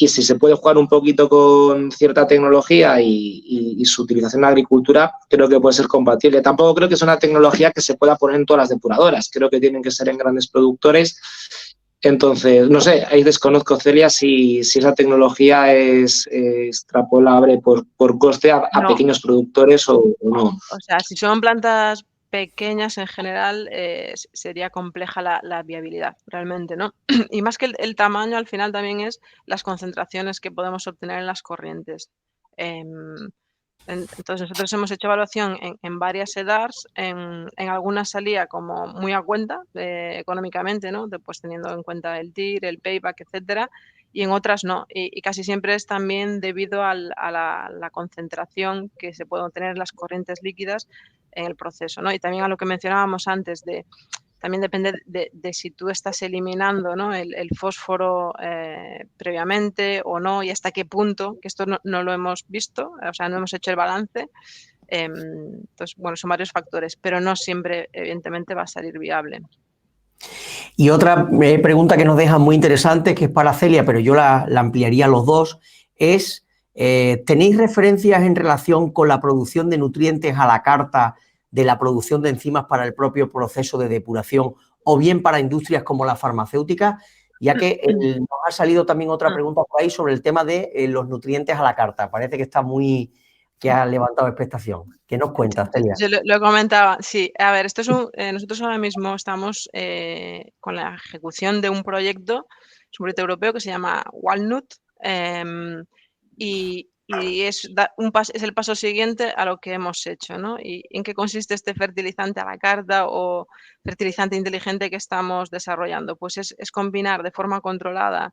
y si se puede jugar un poquito con cierta tecnología y su utilización en la agricultura, creo que puede ser compatible. Tampoco creo que sea una tecnología que se pueda poner en todas las depuradoras, creo que tienen que ser en grandes productores. Entonces, no sé, ahí desconozco, Celia, si esa tecnología es extrapolable por coste a No. pequeños productores o no. O sea, si son plantas pequeñas en general, sería compleja la viabilidad, realmente, ¿no? Y más que el tamaño, al final también es las concentraciones que podemos obtener en las corrientes. Entonces, nosotros hemos hecho evaluación en varias EDARs, en algunas salía como muy a cuenta económicamente, ¿no? Pues teniendo en cuenta el TIR, el payback, etcétera, y en otras no. Y casi siempre es también debido a la concentración que se puede obtener en las corrientes líquidas en el proceso, ¿no? Y también a lo que mencionábamos antes también depende de si tú estás eliminando, ¿no? el fósforo previamente o no y hasta qué punto, que esto no lo hemos visto, o sea, no hemos hecho el balance. Entonces, bueno, son varios factores, pero no siempre, evidentemente, va a salir viable. Y otra pregunta que nos deja muy interesante, que es para Celia, pero yo la ampliaría a los dos, es, ¿tenéis referencias en relación con la producción de nutrientes a la carta de la producción de enzimas para el propio proceso de depuración o bien para industrias como la farmacéutica? Ya que nos ha salido también otra pregunta por ahí sobre el tema de los nutrientes a la carta. Parece que está que ha levantado expectación. ¿Qué nos cuentas, Celia? Yo lo comentaba, sí. A ver, esto es nosotros ahora mismo estamos con la ejecución de un proyecto europeo que se llama Walnut y es el paso siguiente a lo que hemos hecho, ¿no? ¿Y en qué consiste este fertilizante a la carta o fertilizante inteligente que estamos desarrollando? Pues es combinar de forma controlada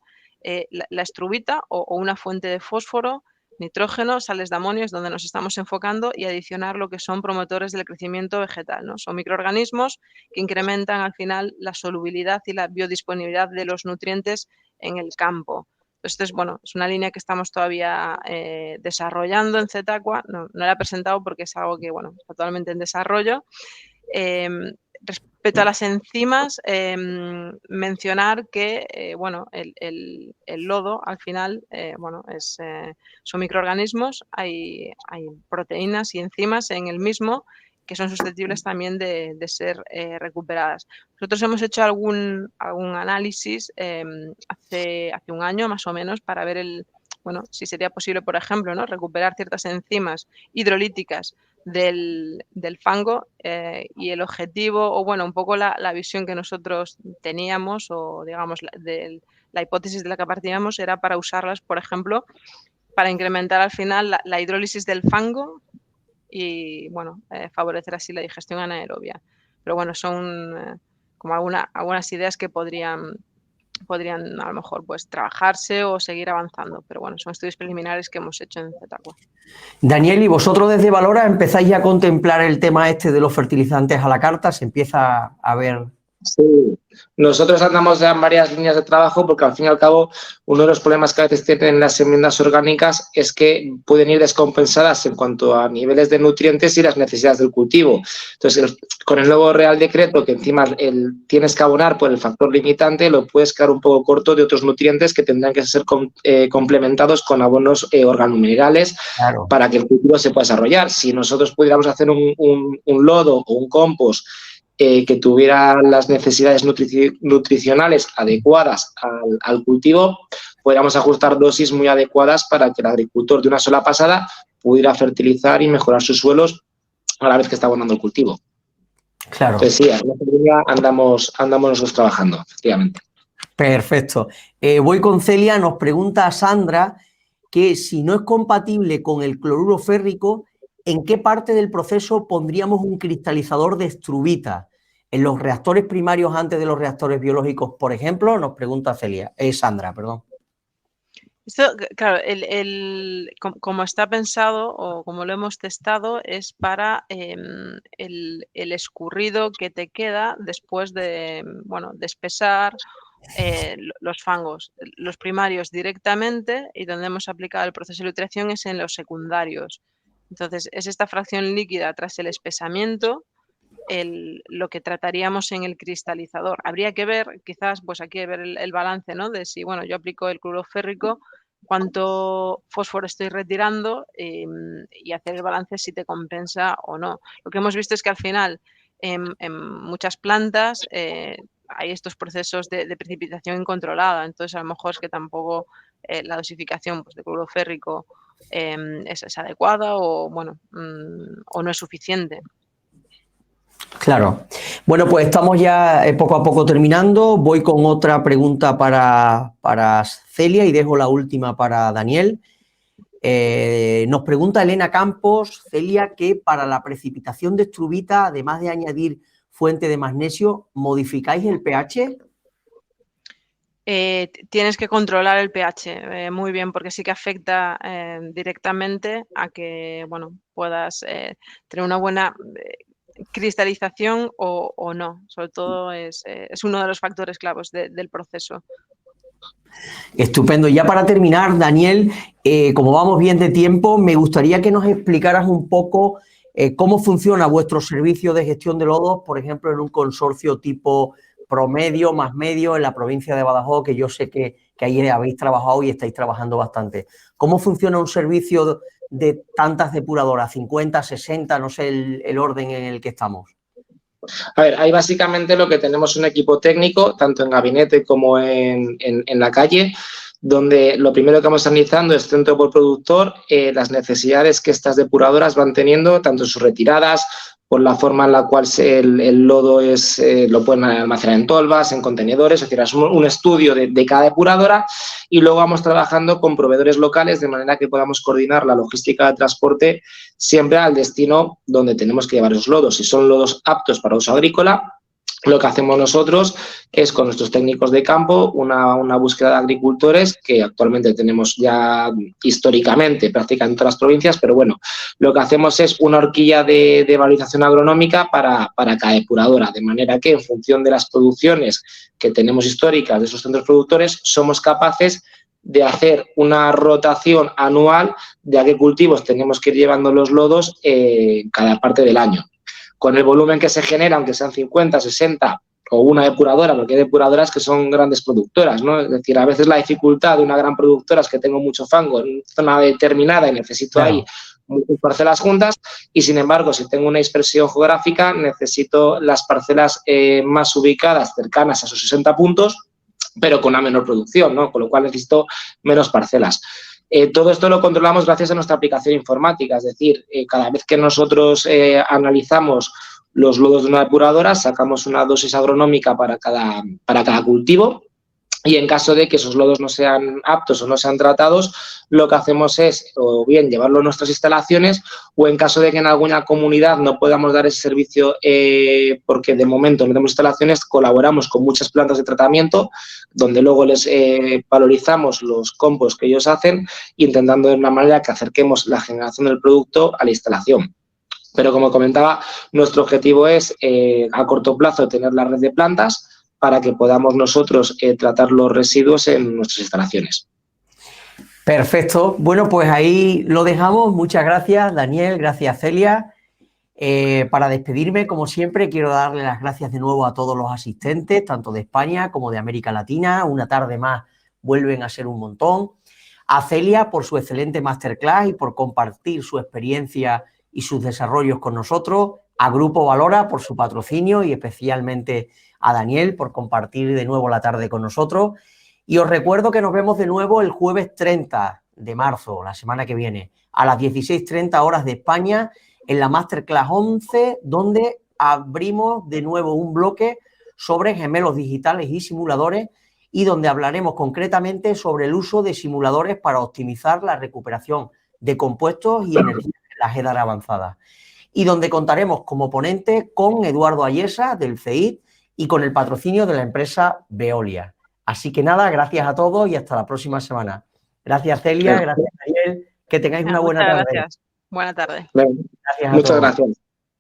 la estrubita o una fuente de fósforo, nitrógeno, sales de amonio, es donde nos estamos enfocando, y adicionar lo que son promotores del crecimiento vegetal, ¿no? Son microorganismos que incrementan al final la solubilidad y la biodisponibilidad de los nutrientes en el campo. Entonces, bueno, es una línea que estamos todavía desarrollando en Zetaqua. No la he presentado porque es algo que, bueno, está totalmente en desarrollo. Respecto a las enzimas, mencionar que, bueno, el lodo al final, bueno, son microorganismos, hay proteínas y enzimas en el mismo que son susceptibles también de ser recuperadas. Nosotros hemos hecho algún análisis hace un año más o menos para ver bueno, si sería posible, por ejemplo, ¿no? recuperar ciertas enzimas hidrolíticas del fango y el objetivo, o bueno, un poco la visión que nosotros teníamos, o digamos la hipótesis de la que partíamos era para usarlas, por ejemplo, para incrementar al final la hidrólisis del fango y, bueno, favorecer así la digestión anaerobia. Pero bueno, son como algunas ideas que podrían a lo mejor pues trabajarse o seguir avanzando, pero bueno, son estudios preliminares que hemos hecho en Zetaqua. Daniel, ¿y vosotros desde Valora empezáis ya a contemplar el tema este de los fertilizantes a la carta? ¿Se empieza a ver Sí, nosotros andamos ya en varias líneas de trabajo porque al fin y al cabo uno de los problemas que a veces tienen las enmiendas orgánicas es que pueden ir descompensadas en cuanto a niveles de nutrientes y las necesidades del cultivo. Entonces, con el nuevo Real Decreto, que encima tienes que abonar por el factor limitante, lo puedes quedar un poco corto de otros nutrientes que tendrán que ser complementados con abonos organominerales Claro. para que el cultivo se pueda desarrollar. Si nosotros pudiéramos hacer un lodo o un compost que tuviera las necesidades nutricionales adecuadas al cultivo, podríamos ajustar dosis muy adecuadas para que el agricultor de una sola pasada pudiera fertilizar y mejorar sus suelos a la vez que está abonando el cultivo. Claro. Entonces, sí, en esta línea andamos nosotros trabajando, efectivamente. Perfecto. Voy con Celia. Nos pregunta Sandra que si no es compatible con el cloruro férrico, ¿en qué parte del proceso pondríamos un cristalizador de struvita? ¿En los reactores primarios antes de los reactores biológicos, por ejemplo? Nos pregunta Sandra, perdón. Esto, claro, como está pensado o como lo hemos testado, es para el escurrido que te queda después de, bueno, de espesar los fangos. Los primarios directamente, y donde hemos aplicado el proceso de filtración es en los secundarios. Entonces, es esta fracción líquida tras el espesamiento lo que trataríamos en el cristalizador. Habría que ver, quizás, pues aquí ver el balance, ¿no? De si, bueno, yo aplico el cloruro férrico, cuánto fósforo estoy retirando y hacer el balance si te compensa o no. Lo que hemos visto es que al final en muchas plantas hay estos procesos de precipitación incontrolada, entonces a lo mejor es que tampoco la dosificación pues, de cloruro férrico es adecuada o, bueno, o no es suficiente. Claro. Bueno, pues estamos ya poco a poco terminando. Voy con otra pregunta para Celia y dejo la última para Daniel. Nos pregunta Elena Campos, Celia, que para la precipitación de struvita, además de añadir fuente de magnesio, ¿modificáis el pH? Tienes que controlar el pH muy bien porque sí que afecta directamente a que, bueno, puedas tener una buena cristalización o no. Sobre todo es uno de los factores claves del proceso. Estupendo. Ya para terminar, Daniel, como vamos bien de tiempo, me gustaría que nos explicaras un poco cómo funciona vuestro servicio de gestión de lodos, por ejemplo, en un consorcio tipo Promedio más Medio en la provincia de Badajoz, que yo sé que ahí habéis trabajado y estáis trabajando bastante. ¿Cómo funciona un servicio de tantas depuradoras? ¿50, 60? No sé el orden en el que estamos. A ver, ahí básicamente lo que tenemos un equipo técnico, tanto en gabinete como en la calle, donde lo primero que vamos analizando es centro por productor, las necesidades que estas depuradoras van teniendo, tanto en sus retiradas, por la forma en la cual el lodo lo pueden almacenar en tolvas, en contenedores, es decir, es un estudio de cada depuradora y luego vamos trabajando con proveedores locales de manera que podamos coordinar la logística de transporte siempre al destino donde tenemos que llevar esos lodos. Si son lodos aptos para uso agrícola, lo que hacemos nosotros es con nuestros técnicos de campo una búsqueda de agricultores que actualmente tenemos ya históricamente prácticamente en todas las provincias, pero bueno, lo que hacemos es una horquilla de valorización agronómica para cada depuradora, de manera que en función de las producciones que tenemos históricas de esos centros productores somos capaces de hacer una rotación anual de a qué cultivos tenemos que ir llevando los lodos en cada parte del año. Con el volumen que se genera, aunque sean 50, 60 o una depuradora, porque hay depuradoras que son grandes productoras, ¿no? Es decir, a veces la dificultad de una gran productora es que tengo mucho fango en una zona determinada y necesito ahí muchas parcelas juntas y, sin embargo, si tengo una dispersión geográfica, necesito las parcelas más ubicadas, cercanas a esos 60 puntos, pero con una menor producción, ¿no? Con lo cual necesito menos parcelas. Todo esto lo controlamos gracias a nuestra aplicación informática, es decir, cada vez que nosotros analizamos los lodos de una depuradora, sacamos una dosis agronómica para cada cultivo y en caso de que esos lodos no sean aptos o no sean tratados, lo que hacemos es o bien llevarlo a nuestras instalaciones o en caso de que en alguna comunidad no podamos dar ese servicio porque de momento no tenemos instalaciones, colaboramos con muchas plantas de tratamiento donde luego les valorizamos los compost que ellos hacen intentando de una manera que acerquemos la generación del producto a la instalación. Pero como comentaba, nuestro objetivo es a corto plazo tener la red de plantas para que podamos nosotros tratar los residuos en nuestras instalaciones. Perfecto. Bueno, pues ahí lo dejamos. Muchas gracias, Daniel. Gracias, Celia. Para despedirme, como siempre, quiero darle las gracias de nuevo a todos los asistentes, tanto de España como de América Latina. Una tarde más vuelven a ser un montón. A Celia por su excelente masterclass y por compartir su experiencia y sus desarrollos con nosotros. A Grupo Valora por su patrocinio y especialmente a Daniel por compartir de nuevo la tarde con nosotros. Y os recuerdo que nos vemos de nuevo el jueves 30 de marzo, la semana que viene, a las 16:30 horas de España, en la Masterclass 11, donde abrimos de nuevo un bloque sobre gemelos digitales y simuladores y donde hablaremos concretamente sobre el uso de simuladores para optimizar la recuperación de compuestos y energía en las EDAR avanzadas. Y donde contaremos como ponente con Eduardo Ayesa, del CEIT, y con el patrocinio de la empresa Veolia. Así que nada, gracias a todos y hasta la próxima semana. Gracias, Celia, gracias, Daniel. Que tengáis una buena tarde. Gracias. Buena tarde. Gracias a todos. Muchas gracias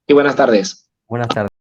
y buenas tardes. Buenas tardes.